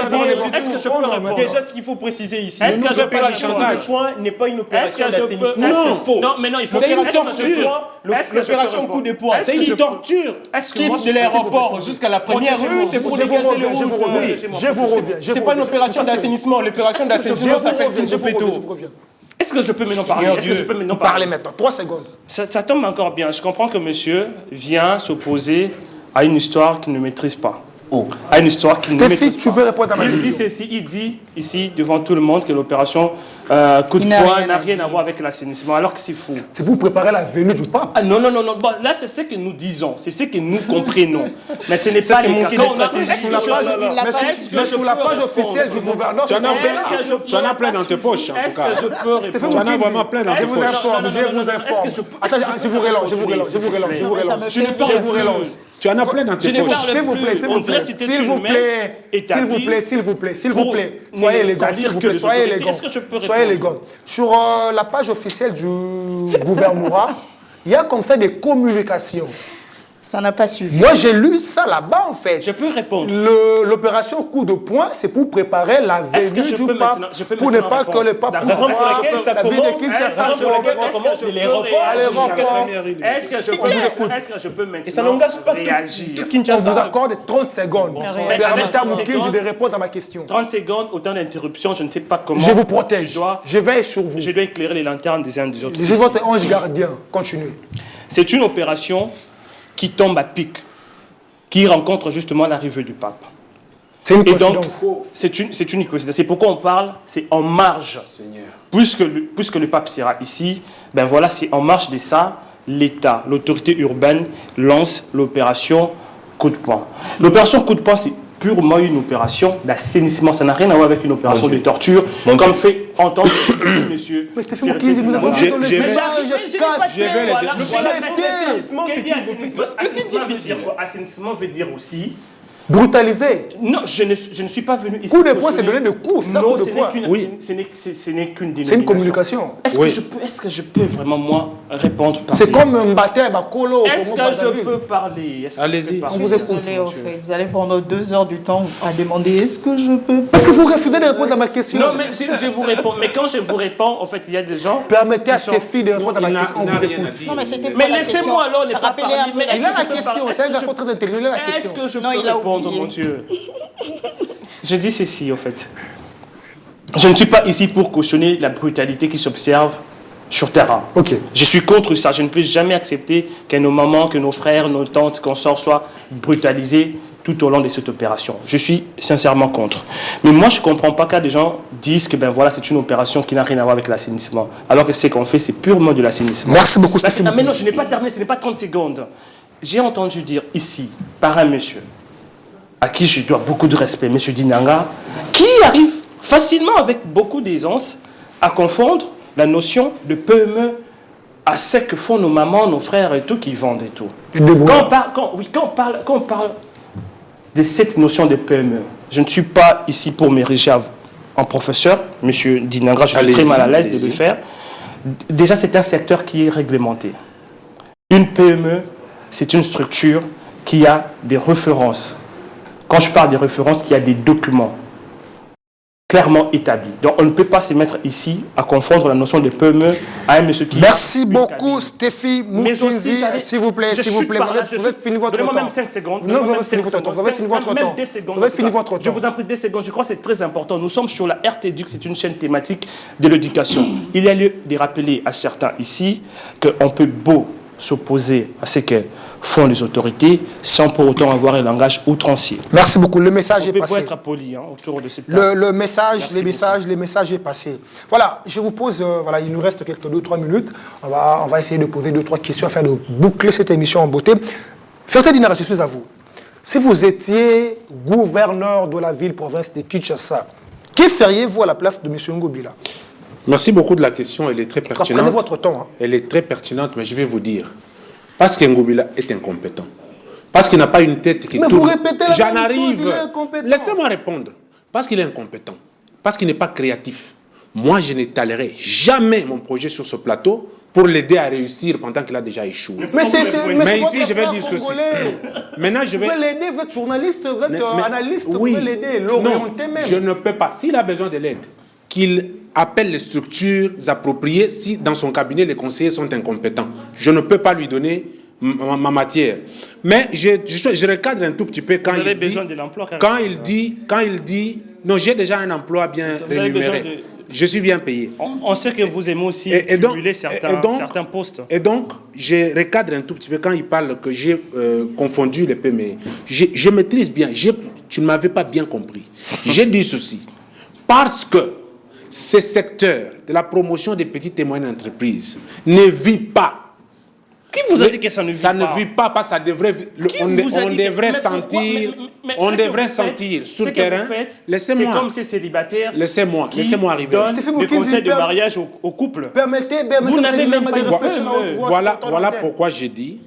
est-ce que je peux répondre? Déjà, ce qu'il faut préciser ici, l'opération Coup de poing n'est pas une opération d'assainissement. C'est faux. Non, mais non, il faut c'est une torture. L'opération Coup de poing, c'est une torture. Quitte de l'aéroport jusqu'à la première rue, c'est pour dégager les routes. Je vous reviens. C'est pas une opération d'assainissement. L'opération d'assainissement s'appelle Kingopeto. Est-ce que je peux maintenant parler? Parlez maintenant, 3 secondes. Ça tombe encore bien. Je comprends que monsieur vient s'opposer à une histoire qu'il ne maîtrise pas. À une histoire qu'il ne maîtrise pas. Tu peux répondre à ma question. Il dit ici, devant tout le monde, que l'opération Coup de poing n'a rien à voir avec l'assainissement, alors que c'est faux. C'est pour préparer la venue du pape. Non. Bon, là, c'est ce que nous disons, c'est ce que nous comprenons. Mais ce n'est pas le cas. Mais sur la page officielle du gouverneur, tu en as plein dans tes poches, en tout cas. Est-ce que je peux répondre? Tu en as vraiment plein dans tes poches. Je vous informe. Attends, je vous relance. Tu en as plein dans tes poches. S'il vous plaît. c'était s'il vous une messe plaît, établie s'il vous plaît, pour soyez élégant, salir s'il vous que plaît, les soyez autorités. élégant. Est-ce que je peux Soyez répondre? élégant. Sur la page officielle du gouvernorat, il y a comme ça des communications. Ça n'a pas suffi. Moi, j'ai lu ça là-bas, en fait. Je peux répondre. L'opération coup de poing, c'est pour préparer la Est-ce que venue je du peux pape, maintenant- je peux pour ne maintenant pas que répondre? le pape D'accord. puisse Raison pour voir laquelle ça la ville de commence, Kinshasa. raison pour laquelle ça commence de l'aéroport. Est-ce que je peux maintenant Et ça n'engage pas réagir? toute On Kinshasa. vous accorde 30 secondes. Permettez à Moukidji de répondre à ma question. 30 secondes, autant d'interruptions, je ne sais pas comment. Je vous protège. Je Je veille sur vous. dois éclairer les lanternes des uns des autres. Je suis votre ange gardien. Continuez. C'est une opération qui tombe à pic, qui rencontre justement l'arrivée du pape. C'est une Et donc, coïncidence. c'est une coïncidence. C'est pourquoi on parle, c'est en marge. Puisque le pape sera ici, ben voilà, c'est en marge de ça, l'État, l'autorité urbaine lance l'opération coup de poing. L'opération coup de poing, c'est purement une opération d'assainissement. Ça n'a rien à voir avec une opération de torture, comme fait entendre ici, monsieur. Mais Stéphane Moukidji, nous avons J'ai- dit dans le j'ai- village, j'ai- casse. je vais le dire. L'assainissement, c'est une Assainissement, Parce que c'est difficile. assainissement veut dire aussi... Brutalisé. Non, je ne suis pas venu ici... Coup de poing, c'est cautionner- donner de coups, c'est ça, Non, coup de ce n'est poing. qu'une Oui. ce n'est qu'une C'est une dénomination. communication. Est-ce que je peux vraiment, moi, répondre par C'est comme un bataille à Kolo. Est-ce que je peux parler? Est-ce que Allez-y. je peux parler? On vous écoute, Désolée, au monsieur. fait. Vous allez prendre 2 heures du temps à demander est-ce que je peux. Parce que vous refusez de répondre à ma question. Non, mais je vous réponds. Mais quand je vous réponds, en fait, il y a des gens... Permettez à qui sont- Stéphie de répondre à ma question. On vous écoute. Non, mais c'était Mais pas la question. laissez-moi alors ne pas Rappelez parler. un peu Mais la Il a la Est-ce que je question. peux- C'est un est-ce que garçon je- très intelligent. Il a la Est-ce question. que je Non, peux il a répondre, oublié. mon Dieu? Je dis ceci, en fait. Je ne suis pas ici pour cautionner la brutalité qui s'observe sur terrain. Ok. Je suis contre ça. Je ne peux jamais accepter que nos mamans, que nos frères, nos tantes, consorts soient brutalisés tout au long de cette opération. Je suis sincèrement contre. Mais moi, je ne comprends pas quand des gens disent que ben voilà, c'est une opération qui n'a rien à voir avec l'assainissement. Alors que ce qu'on fait, c'est purement de l'assainissement. Merci beaucoup, Parce que- Stéphane. mais non, je n'ai pas terminé, ce n'est pas 30 secondes. J'ai entendu dire ici, par un monsieur, à qui je dois beaucoup de respect, monsieur Dinanga, qui arrive facilement, avec beaucoup d'aisance, à confondre la notion de PME à ce que font nos mamans, nos frères et tout, qui vendent et tout. Quand on parle de cette notion de PME, je ne suis pas ici pour m'ériger en professeur, monsieur Dinanga, je suis très mal à l'aise de le faire. Déjà, c'est un secteur qui est réglementé. Une PME, c'est une structure qui a des références. Quand je parle des références, qui a des documents clairement établis. Donc, on ne peut pas se mettre ici à confondre la notion de PME à un monsieur qui... Merci une beaucoup, cabine. Stéphie Mais aussi, Moukidji. j'allais- S'il vous plaît, je s'il vous chute plaît, par là, vous pouvez finir votre temps. Donnez-moi même 5 secondes. Non, vous Donnez-moi avez même fini 5 votre temps. secondes. Vous avez fini votre Même temps. 2 secondes, Vous avez en fini tout cas. votre Je temps. vous en prie 2 secondes. Je crois que c'est très important. Nous sommes sur la RTEDUC, c'est une chaîne thématique de l'éducation. Il y a lieu de rappeler à certains ici qu'on peut beau s'opposer à ce que font les autorités sans pour autant avoir un langage outrancier. Merci beaucoup. Le message On est peut passé. être poli autour de cette table. Le message, Merci les messages est passé. Voilà, je vous pose, voilà, il nous reste quelques 2-3 minutes. On va essayer de poser 2-3 questions afin de boucler cette émission en beauté. Ferté Dinara, je suis à vous. Si vous étiez gouverneur de la ville-province de Kinshasa, que feriez-vous à la place de M. Ngobila? Merci beaucoup de la question, elle est très pertinente. Prenez votre temps. Hein. Elle est très pertinente, mais je vais vous dire. Parce que Ngobila est incompétent. Parce qu'il n'a pas une tête qui Mais tourne. vous répétez la J'en même chose, arrive. il est incompétent. Laissez-moi répondre. Parce qu'il est incompétent. Parce qu'il n'est pas créatif. Moi, je n'étalerai jamais mon projet sur ce plateau pour l'aider à réussir pendant qu'il a déjà échoué. Mais c'est Mais votre ici, je vais frère dire ceci. congolais. Maintenant, je Vous vais... pouvez l'aider, vous êtes journaliste, vous êtes Mais- analyste, oui. vous pouvez l'aider, l'orienter Non, même. je ne peux pas. S'il a besoin de l'aide, qu'il appelle les structures appropriées si dans son cabinet les conseillers sont incompétents. Je ne peux pas lui donner ma matière. Mais je recadre un tout petit peu quand Vous avez il dit... besoin de l'emploi, quand même. Quand il dit... Non, j'ai déjà un emploi bien Vous avez besoin rémunéré. Je suis bien payé. On sait que vous aimez aussi Et donc- cumuler certains, et donc- certains postes. Et donc, je recadre un tout petit peu quand il parle que j'ai confondu les PME. Je maîtrise bien. Tu ne m'avais pas bien compris. J'ai dit ceci. Parce que ce secteur de la promotion des petites et moyennes entreprises ne vit pas. Qui vous a dit que ça ne vit Ça pas? ne vit pas parce que ça devrait... Qui On vous a dit que- devrait mais pourquoi- sentir... mais On ce que devrait vous faites- sentir ce sur le que vous terrain... faites, Laissez-moi. C'est comme ces célibataires Laissez-moi qui arriver. donnent Stéphane des Moukidji, conseils de perm- mariage au couple. Permettez Vous n'avez même pas de une réfléchir à haute voix Voilà sur ton voilà antenne. pourquoi j'ai dit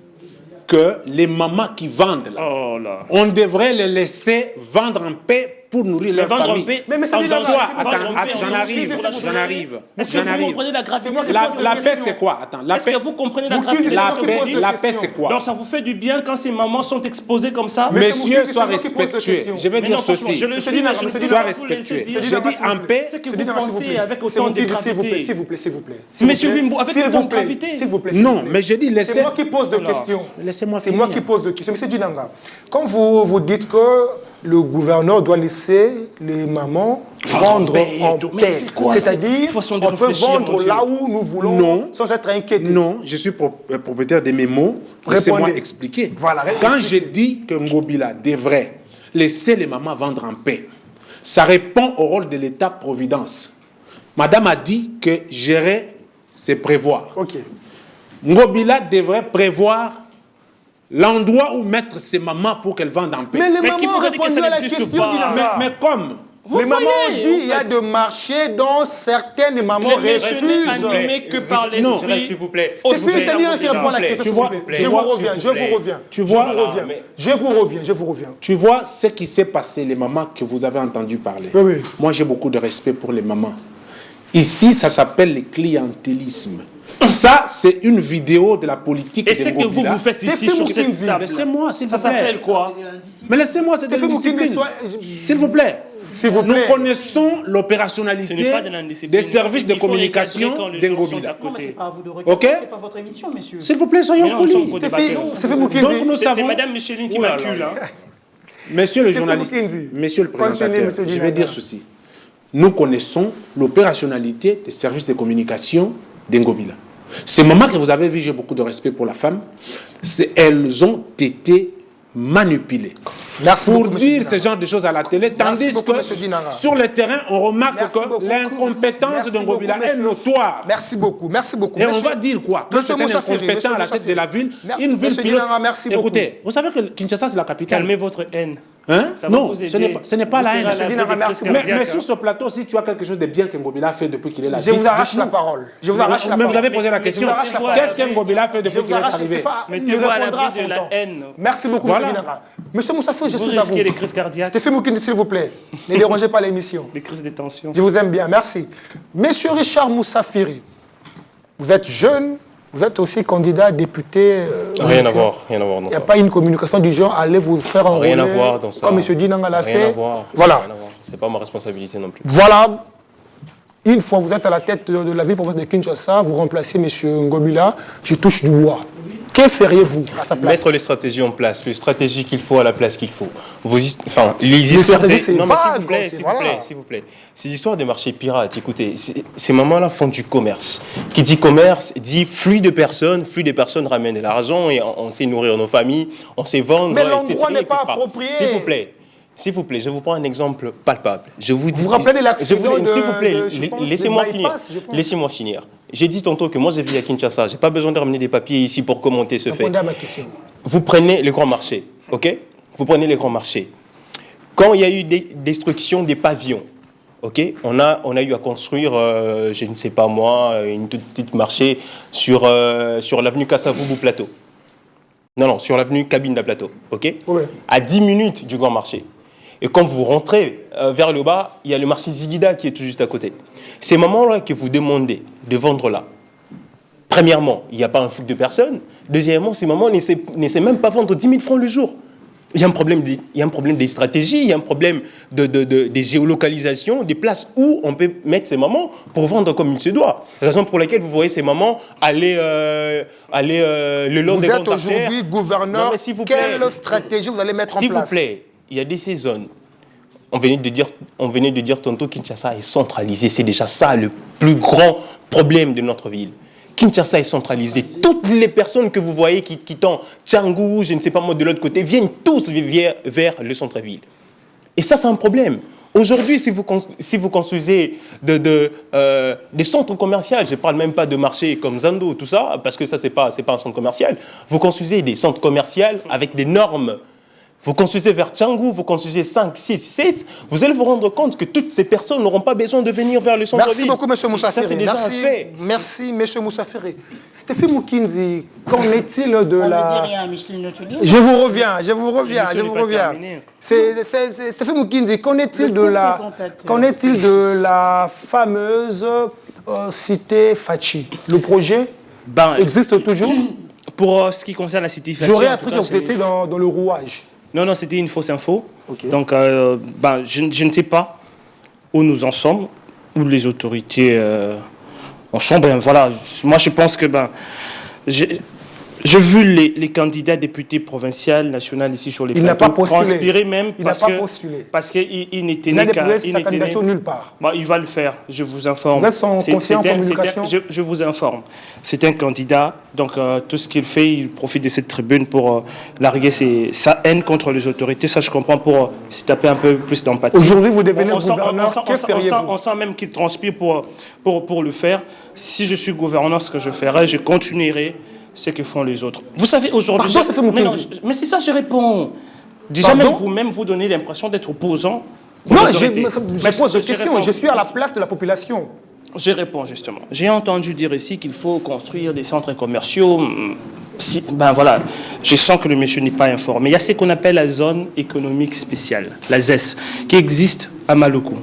que les mamans qui vendent là, on devrait les laisser vendre en paix pour nourrir leur famille. Mais ça dit j'en arrive. Est-ce que vous comprenez la gravité? La paix, c'est quoi? Attends, est-ce que vous comprenez la gravité? La paix, c'est quoi? Donc ça vous fait du bien quand ces mamans sont exposées comme ça? Monsieur, sois respectueux. Je vais dire ceci. Sois respectueux. Je dis en paix. Ce que vous pensez avec autant de gravité. S'il vous plaît. Monsieur Wimbo, avec autant de gravité. S'il vous plaît. Non, mais je dis laissez. C'est moi qui pose de questions. Laissez-moi C'est finir. moi qui pose de questions. Monsieur Dinanga, quand vous dites que le gouverneur doit laisser les mamans vendre en paix, c'est-à-dire on peut vendre là où nous voulons sans être inquiétés. Non, je suis propriétaire de mes mots. Laissez-moi expliquer. Voilà, quand je dis que Ngobila devrait laisser les mamans vendre en paix, ça répond au rôle de l'État-providence. Madame a dit que gérer, c'est prévoir. Ok. Ngobila devrait prévoir l'endroit où mettre ses mamans pour qu'elles vendent en paix. Mais les mamans répondent à la question Dinanga. Mais comme les mamans ont dit qu'il y a de marchés dont certaines mamans refusent. Animés que par l'esprit. S'il vous plaît. C'est Philippe qui répond à la question. Je vous reviens. Tu vois ce qui s'est passé, les mamans que vous avez entendu parler. Oui. Moi, j'ai beaucoup de respect pour les mamans. Ici, ça s'appelle le clientélisme. Ça, c'est une vidéo de la politique. Et c'est que vous faites ici sur cette table. Laissez-moi, s'il vous plaît. Ça s'appelle quoi? Mais laissez-moi, c'est de l'indiscipline. S'il vous plaît. Nous connaissons l'opérationnalité des services de communication d'Ngobila. C'est pas à vous de regarder, c'est pas votre émission, monsieur. S'il vous plaît, soyons polis. C'est Madame Micheline qui m'accuse. Monsieur le journaliste, monsieur le présentateur, je vais dire ceci. Nous connaissons l'opérationnalité des services de communication d'Ngobila. Ces mamans que vous avez vues, j'ai beaucoup de respect pour la femme, elles ont été manipulées pour dire ce genre de choses à la télé, tandis que sur le terrain, on remarque que l'incompétence d'Ngobila est notoire. Merci beaucoup. Et on va dire quoi? Que c'est un incompétent à la tête de la ville, une ville pilote. Écoutez, vous savez que Kinshasa, c'est la capitale. Calmez votre haine. Hein? Non, ce n'est pas la haine. Mais sur ce plateau, si tu as quelque chose de bien que Ngobila a fait depuis qu'il est là, je vous arrache la parole. Mais vous avez posé la question. Qu'est-ce que Ngobila a fait depuis qu'il est arrivé? Mettez-vous à l'abri de la haine. Merci beaucoup, M. Dinanga. Monsieur Moussafou, je suis à vous. Les crises cardiaques. Stéphane Moukindi, s'il vous plaît. Ne dérangez pas l'émission. Les crises de tension. Je vous aime bien, merci. Monsieur Richard Moussafiri, vous êtes jeune. Vous êtes aussi candidat député. Rien à voir dans ça. Il n'y a pas une communication du genre, allez vous faire un rien à voir dans ça. Comme M. Dinanga l'a fait. Rien à voir. Voilà. C'est pas ma responsabilité non plus. Voilà. Une fois vous êtes à la tête de la ville-province de Kinshasa, vous remplacez M. Ngobila, je touche du bois. Que feriez-vous à sa place? Mettre les stratégies en place, les stratégies qu'il faut à la place qu'il faut. Les histoires c'est vague. S'il vous plaît. Ces histoires des marchés pirates, écoutez, ces mamans-là font du commerce. Qui dit commerce, dit flux de personnes ramènent de l'argent et on sait nourrir nos familles, on sait vendre, mais l'endroit n'est pas approprié. S'il vous plaît, je vous prends un exemple palpable. Vous vous rappelez de l'accident s'il vous plaît, laissez-moi finir. J'ai dit tantôt que moi je vis à Kinshasa, j'ai pas besoin de ramener des papiers ici pour commenter ce fait. Répondez à ma question. Vous prenez les grands marchés, ok? Vous prenez les grands marchés. Quand il y a eu des destructions des pavillons, ok? On a eu à construire, je ne sais pas moi, une toute petite marché sur l'avenue Kassavoubou-Plateau. Non, sur l'avenue Cabinda-Plateau, ok? Oui. À 10 minutes du grand marché. Et quand vous rentrez vers le bas, il y a le marché Zigida qui est tout juste à côté. Ces moments-là que vous demandez de vendre là, premièrement, il n'y a pas un flux de personnes. Deuxièmement, ces moments ne savent même pas vendre 10 000 francs le jour. Il y a un problème des stratégies, il y a un problème des géolocalisations, des places où on peut mettre ces mamans pour vendre comme il se doit. Raison pour laquelle vous voyez ces mamans aller le long des grandes artères. Vous êtes aujourd'hui gouverneur. Quelle stratégie vous allez mettre en place? S'il vous plaît, il y a des saisons. On venait de dire tantôt que Kinshasa est centralisé. C'est déjà ça le plus grand problème de notre ville. Kinshasa est centralisé. Toutes les personnes que vous voyez qui quittent Tchangou, je ne sais pas moi, de l'autre côté, viennent tous vers le centre-ville. Et ça, c'est un problème. Aujourd'hui, si vous construisez des centres commerciaux, je ne parle même pas de marchés comme Zando, tout ça, parce que ça, c'est pas un centre commercial. Vous construisez des centres commerciaux avec des normes vous construisez vers Tchangou, vous construisez 5, 6, 7, vous allez vous rendre compte que toutes ces personnes n'auront pas besoin de venir vers le centre-ville. Merci beaucoup, M. Moussa Ferré. Merci, M. Moussa Ferré. Stéphane Mukinzi, qu'en est-il de la... Je vous reviens. Stéphane Mukinzi, qu'en est-il de la fameuse cité Fachi? Le projet existe toujours? Pour ce qui concerne la cité Fachi... J'aurais appris que vous étiez dans le rouage. Non, c'était une fausse info. Okay. Donc, je ne sais pas où nous en sommes, où les autorités en sont. Voilà, moi, je pense que j'ai vu les candidats députés provinciaux, nationaux ici sur les plateaux. Il n'a pas postulé. Transpirer même parce qu'il n'était né qu'à... Il n'a pas postulé nulle part. Il va le faire, je vous informe. Vous êtes son conseiller en communication? Je vous informe. C'est un candidat, donc tout ce qu'il fait, il profite de cette tribune pour larguer sa haine contre les autorités. Ça, je comprends, pour se taper un peu plus d'empathie. Aujourd'hui, vous devenez gouverneur, que feriez-vous? On sent même qu'il transpire pour le faire. Si je suis gouverneur, ce que je ferai, je continuerai ce que font les autres. Vous savez, aujourd'hui... Mais c'est ça, je réponds. Déjà, même vous donnez l'impression d'être opposant. Non, je pose des questions. Je suis à la place de la population. Je réponds, justement. J'ai entendu dire ici qu'il faut construire des centres commerciaux. Voilà, je sens que le monsieur n'est pas informé. Il y a ce qu'on appelle la zone économique spéciale, la ZES, qui existe à Maluku.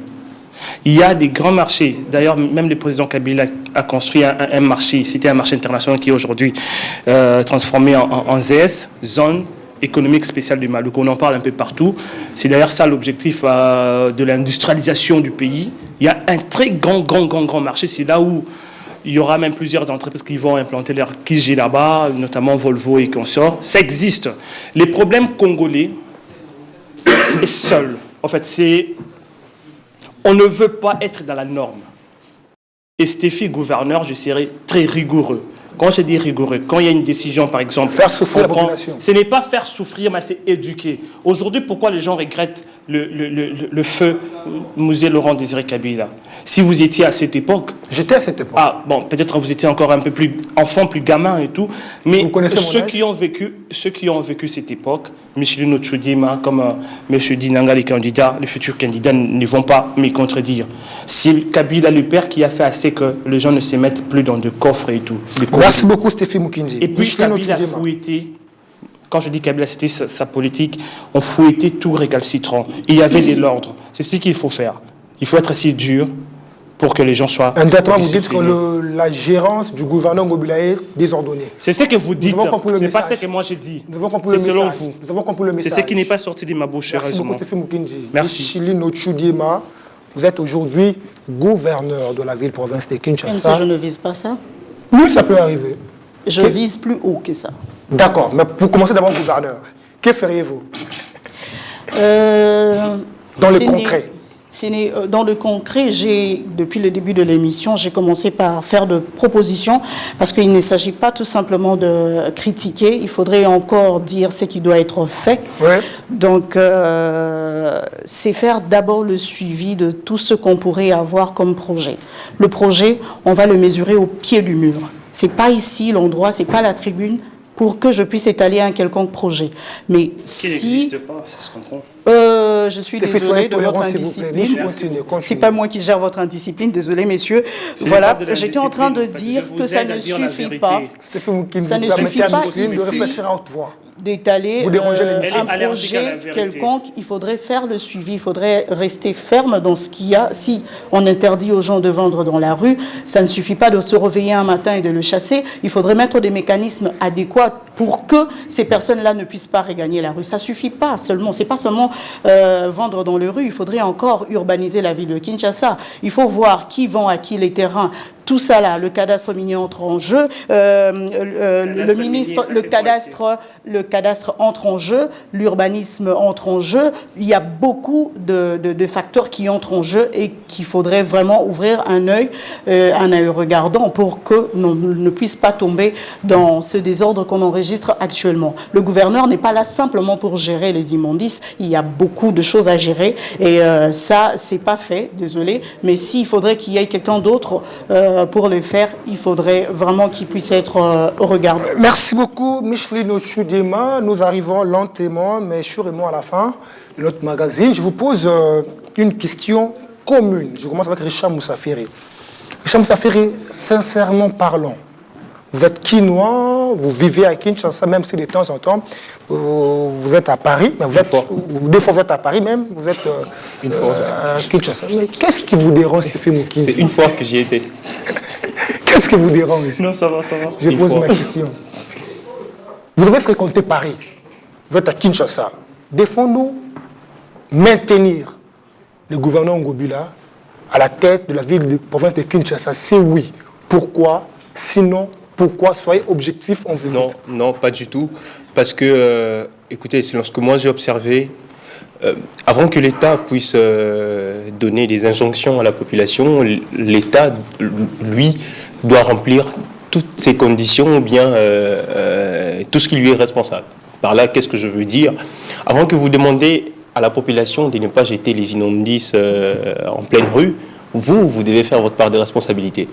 Il y a des grands marchés. D'ailleurs, même le président Kabila a construit un marché. C'était un marché international qui est aujourd'hui transformé en ZS, zone économique spéciale du Maluku. On en parle un peu partout. C'est d'ailleurs ça l'objectif de l'industrialisation du pays. Il y a un très grand marché. C'est là où il y aura même plusieurs entreprises qui vont implanter leur Kiji là-bas, notamment Volvo et consorts. Ça existe. Les problèmes congolais est seul. En fait, on ne veut pas être dans la norme. Et Stéphie, gouverneur, je serai très rigoureux. Quand je dis rigoureux, quand il y a une décision, par exemple... Faire souffrir la population. Ce n'est pas faire souffrir, mais c'est éduquer. Aujourd'hui, pourquoi les gens regrettent le feu Musée Laurent Désiré Kabila? Si vous étiez à cette époque... J'étais à cette époque. Peut-être vous étiez encore un peu plus enfant, plus gamin et tout. Mais ceux qui ont vécu cette époque, Micheline Tchoudima, comme M. Dinanga, les futurs candidats ne vont pas me contredire. C'est Kabila, le père, qui a fait assez que les gens ne se mettent plus dans des coffres et tout. Merci beaucoup, Stéphane Mukinzi. Et puis, Kabila a fouetté, quand je dis Kabila, c'était sa politique, on fouettait tout récalcitrant. Il y avait de l'ordre. C'est ce qu'il faut faire. Il faut être assez dur pour que les gens soient... Indirectement, vous dites que la gérance du gouverneur Ngobila est désordonnée. C'est ce que vous dites. Ce n'est pas ce que moi j'ai dit. C'est selon vous. Nous avons compris le message. C'est ce qui n'est pas sorti de ma bouche. Merci beaucoup, Stéphane Mukinzi. Merci. Micheline Tchoudima, vous êtes aujourd'hui gouverneur de la ville-province de Kinshasa. Même si je ne vise pas ça? Oui, ça peut arriver. Je vise plus haut que ça. D'accord, mais vous commencez d'abord gouverneur. Que feriez-vous dans le concret? Dans le concret, depuis le début de l'émission, j'ai commencé par faire de propositions parce qu'il ne s'agit pas tout simplement de critiquer. Il faudrait encore dire ce qui doit être fait. Ouais. Donc, c'est faire d'abord le suivi de tout ce qu'on pourrait avoir comme projet. Le projet, on va le mesurer au pied du mur. C'est pas ici l'endroit, c'est pas la tribune pour que je puisse étaler un quelconque projet. Mais qui n'existe pas, ça se comprend. Je suis désolée de votre indiscipline. C'est pas moi qui gère votre indiscipline, désolé messieurs. Voilà, j'étais en train de dire que ça ne suffit pas. Ça ne suffit pas de réfléchir à haute voix. D'étaler un projet quelconque, il faudrait faire le suivi, il faudrait rester ferme dans ce qu'il y a. Si on interdit aux gens de vendre dans la rue, ça ne suffit pas de se réveiller un matin et de le chasser. Il faudrait mettre des mécanismes adéquats pour que ces personnes-là ne puissent pas regagner la rue. Ça ne suffit pas seulement, c'est pas seulement vendre dans les rues, il faudrait encore urbaniser la ville de Kinshasa. Il faut voir qui vend à qui les terrains. Tout ça là, le cadastre minier entre en jeu, le cadastre entre en jeu, l'urbanisme entre en jeu. Il y a beaucoup de facteurs qui entrent en jeu et qu'il faudrait vraiment ouvrir un œil regardant pour que l'on ne puisse pas tomber dans ce désordre qu'on enregistre actuellement. Le gouverneur n'est pas là simplement pour gérer les immondices, il y a beaucoup de choses à gérer et ça, c'est pas fait, désolé, mais s'il faudrait qu'il y ait quelqu'un d'autre pour le faire, il faudrait vraiment qu'il puisse être au regard. Merci beaucoup, Micheline Chudema. Nous arrivons lentement, mais sûrement à la fin de notre magazine. Je vous pose une question commune. Je commence avec Richard Moussafiri. Richard Moussafiri, sincèrement parlant, vous êtes Kinois, vous vivez à Kinshasa, même si de temps en temps, vous êtes à Paris, mais des fois vous êtes à Paris même, vous êtes à Kinshasa. Mais qu'est-ce qui vous dérange, Stéphane Moukinzi? C'est une fois que j'y étais. Qu'est-ce qui vous dérange? Non, ça va, ça va. Je pose ma question. Vous devez fréquenter Paris. Vous êtes à Kinshasa. Défendons maintenir le gouverneur Ngobila à la tête de la ville de province de Kinshasa. C'est oui. Pourquoi? Sinon, pourquoi? Soyez objectif, on vous Non, non, pas du tout. Parce que, écoutez, c'est lorsque moi j'ai observé, avant que l'État puisse donner des injonctions à la population, l'État, lui, doit remplir toutes ces conditions ou bien tout ce qui lui est responsable. Par là, qu'est-ce que je veux dire? Avant que vous demandez à la population de ne pas jeter les immondices en pleine rue, vous devez faire votre part de responsabilité.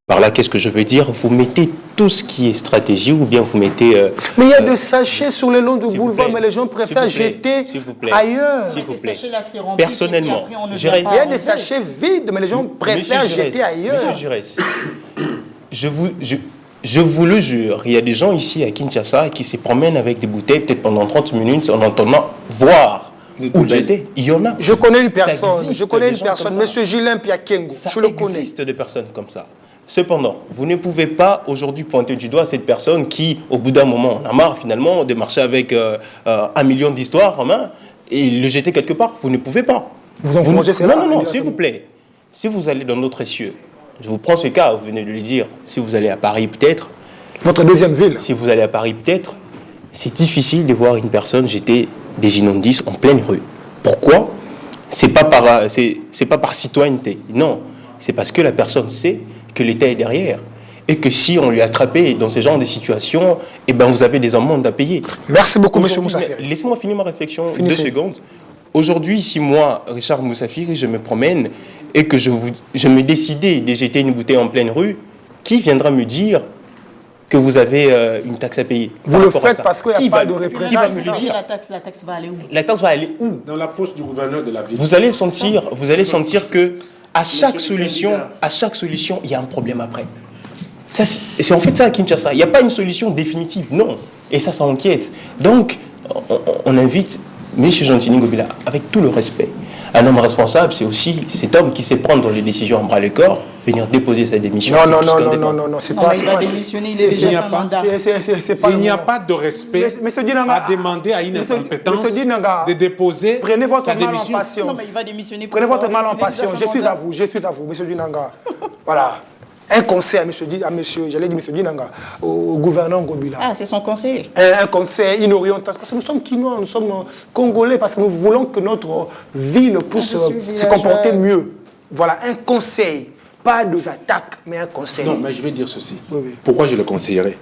Par là, qu'est-ce que je veux dire? Vous mettez tout ce qui est stratégie ou bien vous mettez... mais il y a des sachets sur le long du boulevard, mais les gens préfèrent jeter ailleurs. S'il vous plaît. Personnellement, il y a des sachets vides, mais les gens préfèrent jeter ailleurs. Monsieur Giresse, je vous le jure, il y a des gens ici à Kinshasa qui se promènent avec des bouteilles peut-être pendant 30 minutes en entendant voir où jeter. Il y en a. Je connais une personne, monsieur Gilin Piakengo, je le connais. Il existe des personnes comme ça. Cependant, vous ne pouvez pas aujourd'hui pointer du doigt cette personne qui, au bout d'un moment, en a marre finalement de marcher avec 1 million d'histoires en main et le jeter quelque part. Vous ne pouvez pas. Vous en mangez cela? Non, s'il vous plaît. Si vous allez dans notre cieux, je vous prends ce cas, vous venez de le dire, si vous allez à Paris peut-être... Votre deuxième ville? Si vous allez à Paris peut-être, c'est difficile de voir une personne jeter des immondices en pleine rue. Pourquoi? C'est pas par citoyenneté. Non, c'est parce que la personne sait que l'État est derrière et que si on lui attrapait dans ce genre de situation, eh ben vous avez des amendes à payer. Merci beaucoup, M. Moussafiri. Laissez-moi finir ma réflexion, 2 secondes. Aujourd'hui, si moi, Richard Moussafiri, je me promène et que je me décidais de jeter une bouteille en pleine rue, qui viendra me dire que vous avez une taxe à payer? Vous le faites parce qu'il n'y a pas de répression. Qui va me dire la taxe va aller où? La taxe va aller où? Dans la poche du gouverneur de la ville. Vous allez sentir que à chaque solution, il y a un problème après. C'est en fait ça à Kinshasa. Il n'y a pas une solution définitive, non. Et ça inquiète. Donc, on invite M. Jean-Tini Ngobila, avec tout le respect. Un homme responsable, c'est aussi cet homme qui sait prendre les décisions en bras le corps, venir déposer sa démission. Non, c'est pas... Il va démissionner, il est déjà un mandat. Il n'y a pas de respect à demander à une incompétence de déposer sa démission. Non, mais il va démissionner. Prenez votre mal en patience. Je suis à vous, M. Dinanga. Voilà. Un conseil à monsieur, j'allais dire M. Dinanga, au gouverneur Ngobila. Ah, c'est son conseil. Un conseil, une orientation. Parce que nous sommes Quinois, nous sommes Congolais, parce que nous voulons que notre ville puisse se comporter mieux. Voilà, un conseil. Pas des attaques, mais un conseil. Non, mais je vais dire ceci. Oui. Pourquoi je le conseillerais?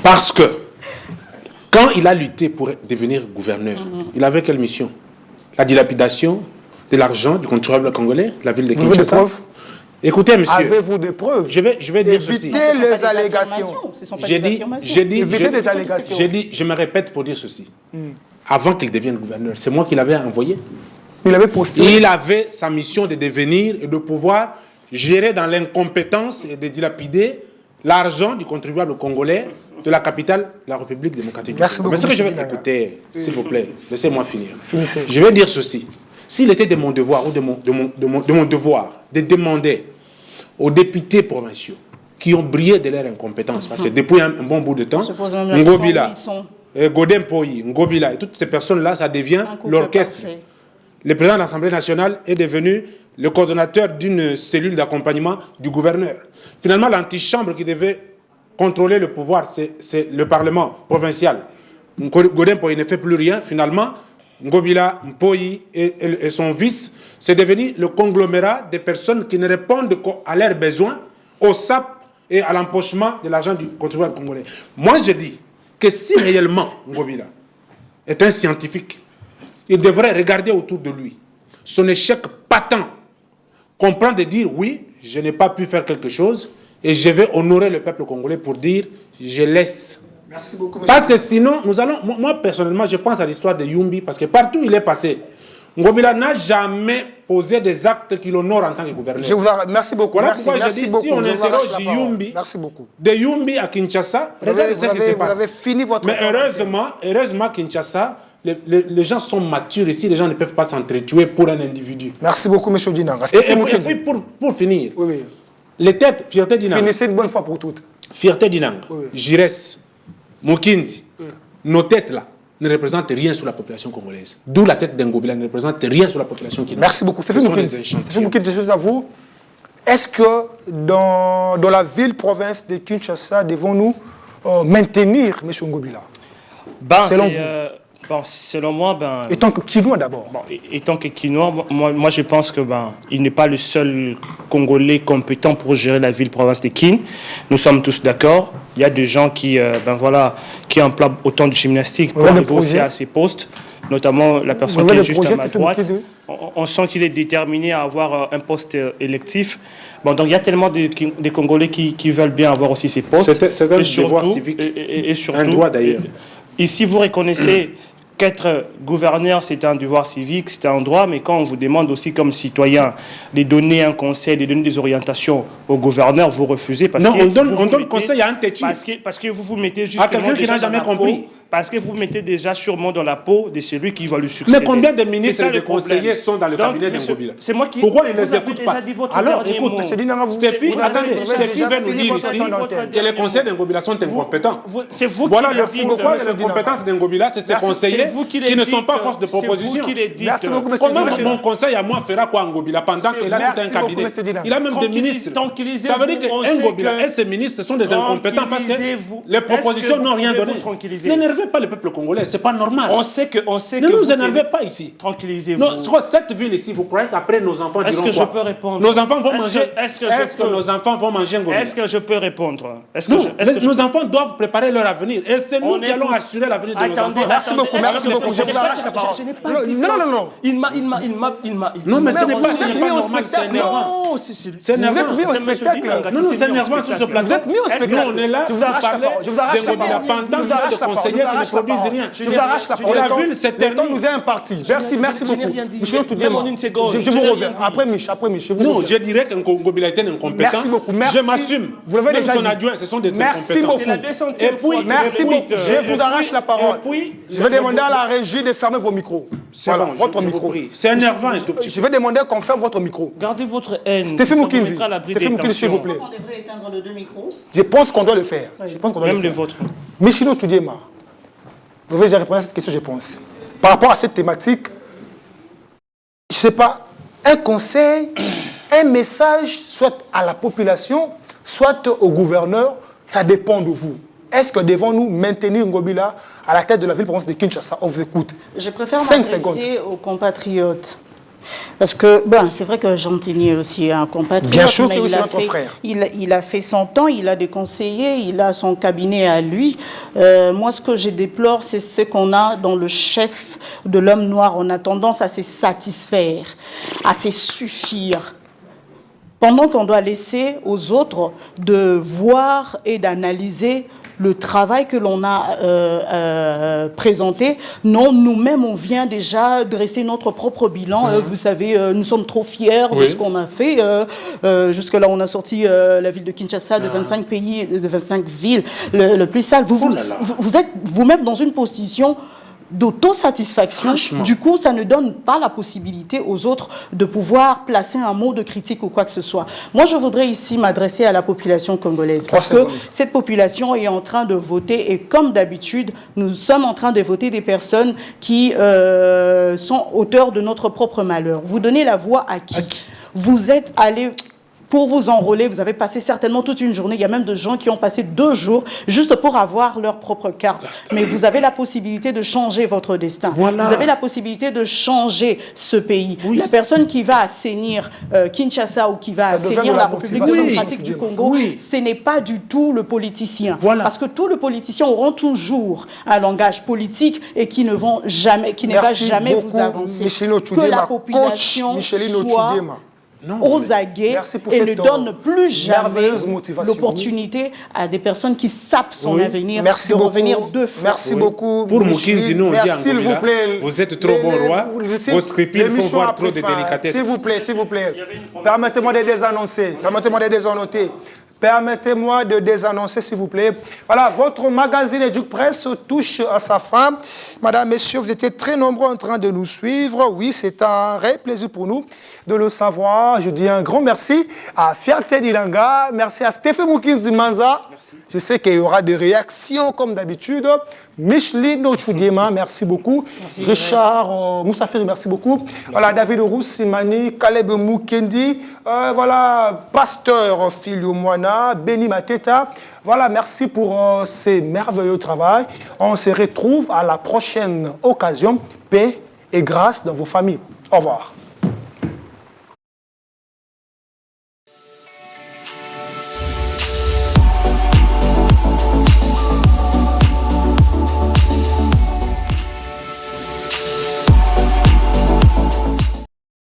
Parce que quand il a lutté pour devenir gouverneur, il avait quelle mission? La dilapidation de l'argent du contribuable congolais, la ville de Kinshasa. Vous avez des preuves? Écoutez, monsieur. Avez-vous des preuves? Je vais dire ceci. Évitez les allégations. J'ai dit, je me répète pour dire ceci. Avant qu'il devienne gouverneur, c'est moi qui l'avais envoyé. Il avait postulé. Il avait sa mission de devenir et de pouvoir gérer dans l'incompétence et de dilapider l'argent du contribuable congolais de la capitale, la République démocratique du Congo. Mais ce que je vais écouter, s'il vous plaît, laissez-moi finir. Finissez. Je vais dire ceci. S'il était de mon devoir ou de mon devoir de demander aux députés provinciaux qui ont brillé de leur incompétence, parce que depuis un bon bout de temps, Ngobila, Godin Poyi, Ngobila et toutes ces personnes-là, ça devient l'orchestre. Le président de l'Assemblée nationale est devenu le coordonnateur d'une cellule d'accompagnement du gouverneur. Finalement, l'antichambre qui devait contrôler le pouvoir, c'est le Parlement provincial. Godin Poyi ne fait plus rien. Finalement, Ngobila, Mpoyi et son vice, c'est devenu le conglomérat des personnes qui ne répondent qu'à leurs besoins, au SAP et à l'empochement de l'argent du contribuable congolais. Moi, je dis que si réellement Ngobila est un scientifique, il devrait regarder autour de lui son échec patent comprendre de dire oui, je n'ai pas pu faire quelque chose et je vais honorer le peuple congolais pour dire je laisse. Merci beaucoup, monsieur. Parce que sinon, moi personnellement, je pense à l'histoire de Yumbi, parce que partout où il est passé, Ngobila n'a jamais posé des actes qui l'honorent en tant que gouverneur. Merci beaucoup. Voilà merci, pourquoi merci je dis, beaucoup. si on interroge Yumbi, merci beaucoup. De Yumbi à Kinshasa, regardez ce qui se passe. Vous avez fini votre... Mais heureusement, Kinshasa, les gens sont matures ici, les gens ne peuvent pas s'entretuer pour un individu. Merci beaucoup, M. Dinanga. Et puis, pour finir, oui. Les têtes, fierté Dinanga. Finissez une bonne fois pour toutes. Fierté Dinanga, Jires, Mokindi, nos têtes là ne représentent rien sur la population congolaise. D'où la tête d'Ngobila ne représente rien sur la population qui. Merci beaucoup. Stéphane Mokindi, je suis à vous. Est-ce que dans la ville-province de Kinshasa, devons-nous maintenir M. Ngobila? Selon vous? Selon moi, étant que Kinois d'abord. Étant que Kinois, moi je pense que il n'est pas le seul Congolais compétent pour gérer la ville-province de Kin. Nous sommes tous d'accord. Il y a des gens qui emploient autant de gymnastique pour arriver aussi à ces postes, notamment la personne qui est juste à ma droite. On sent qu'il est déterminé à avoir un poste électif. Donc il y a tellement de Congolais qui veulent bien avoir aussi ces postes. C'est un devoir civique, et surtout, un droit d'ailleurs. Ici, vous reconnaissez qu'être gouverneur, c'est un devoir civique, c'est un droit, mais quand on vous demande aussi comme citoyen de donner un conseil, de donner des orientations au gouverneur, vous refusez parce on donne conseil à un têtu. Parce que vous mettez justement à quelqu'un qui n'a jamais compris. Parce que vous mettez déjà sûrement dans la peau de celui qui va lui succéder. Mais combien de ministres et de conseillers sont dans le cabinet d'Ngobila? C'est moi qui... Pourquoi ils ne les écoutent pas? Alors, écoute, Stéphie va nous dire ici que les conseillers d'Ngobila sont incompétents. C'est vous voilà qui le dites. Pourquoi les compétences d'Ngobila, c'est ces conseillers qui ne sont pas force de proposition. Merci beaucoup, monsieur. Comment mon conseil à moi fera quoi Ngobila pendant qu'il a tout un cabinet? Il a même des ministres. Ça veut dire que Ngobila et ses ministres sont des incompétents parce que les propositions n'ont rien donné. N'énervez pas le peuple congolais, c'est pas normal. On sait que ne nous énervez pas ici. Tranquillisez-vous. Non, cette ville ici, vous croyez qu'après nos enfants diront quoi? Est-ce que je peux répondre? Nos enfants vont manger. Est-ce que nos enfants vont manger Ngobila? Est-ce que je peux répondre? Nos enfants doivent préparer leur avenir et c'est nous qui allons assurer l'avenir de nos enfants. Merci beaucoup, merci beaucoup. Je vous arrache la parole. Non. Il m'a. Non, mais ce n'est pas normal, c'est énervant. Non, c'est énervant. Vous êtes mis au spectacle. Non, c'est énervant sur ce plateau. Vous êtes mis au spectacle. On est là pour parler d'Ngobila pendant que les conseillers ne produisent rien. Je vous arrache la parole. Le temps nous est imparti. Merci beaucoup. Monsieur Toudema, je vous reviens. Après Mich. Non, je dirais qu'un Ngobila est incompétent. Merci beaucoup. Je m'assume. Vous l'avez déjà dit. Son adjoint, ce sont des merci beaucoup. Merci beaucoup. Je vous arrache la parole. Je vais demander à la régie de fermer vos micros. Voilà, votre micro. C'est énervant. Je vais demander qu'on ferme votre micro. Gardez votre haine. Stéphane Mokindi, s'il vous plaît. On devrait éteindre les deux micros. Je pense qu'on doit le faire. Même le vôtre. Michino Toudema, vous avez déjà répondu à cette question, je pense. Par rapport à cette thématique, je ne sais pas, un conseil, un message, soit à la population, soit au gouverneur, ça dépend de vous. Est-ce que devons-nous maintenir Ngobila à la tête de la ville-province de Kinshasa? On vous écoute. Je préfère m'adresser aux compatriotes. Parce que, c'est vrai que Gentilly est aussi un compatriote. Bien sûr que c'est notre frère. Il a fait son temps, il a des conseillers, il a son cabinet à lui. Moi, ce que je déplore, c'est ce qu'on a dans le chef de l'homme noir. On a tendance à se satisfaire, à se suffire. Pendant qu'on doit laisser aux autres de voir et d'analyser le travail que l'on a présenté. Non, nous-mêmes, on vient déjà dresser notre propre bilan. Vous savez, nous sommes trop fiers de ce qu'on a fait. Jusque-là, on a sorti la ville de Kinshasa de 25 pays, de 25 villes, le plus sale. Vous êtes vous-même dans une position d'autosatisfaction. Du coup, ça ne donne pas la possibilité aux autres de pouvoir placer un mot de critique ou quoi que ce soit. Moi, je voudrais ici m'adresser à la population congolaise parce que cette population est en train de voter et comme d'habitude, nous sommes en train de voter des personnes qui sont auteurs de notre propre malheur. Vous donnez la voix à qui? Vous êtes allé pour vous enrôler, vous avez passé certainement toute une journée. Il y a même des gens qui ont passé 2 jours juste pour avoir leur propre carte. Mais vous avez la possibilité de changer votre destin. Voilà. Vous avez la possibilité de changer ce pays. La personne qui va assainir Kinshasa ou qui va assainir la République démocratique du Congo, ce n'est pas du tout le politicien. Parce que tous les politiciens auront toujours un langage politique et qui ne va jamais vous avancer. Michelino que la population soit aux aguets et ne donne plus jamais l'opportunité à des personnes qui sapent son avenir de revenir deux fois. Merci beaucoup. Pour Mukinzi, nous, on dit s'il vous plaît. Vous êtes trop bon roi. Vos scripines font voir trop de délicatesse. S'il vous plaît, s'il vous plaît. Permettez-moi de désannoncer. Permettez-moi de désannoncer. Permettez-moi de désannoncer, s'il vous plaît. Voilà, votre magazine EducPresse touche à sa fin. Madame, messieurs, vous étiez très nombreux en train de nous suivre. Oui, c'est un réel plaisir pour nous de le savoir. Je dis un grand merci à Fierté d'Ilanga. Merci à Stéphane Mukinzi Manza. Je sais qu'il y aura des réactions comme d'habitude. Micheline Ochudiema, merci beaucoup. Merci, Richard Moussafiri, merci beaucoup. Merci. Voilà, David Roussimani, Caleb Mukendi, voilà, Pasteur Filio Moana, Benny Mateta. Voilà, merci pour ces merveilleux travail. On se retrouve à la prochaine occasion. Paix et grâce dans vos familles. Au revoir.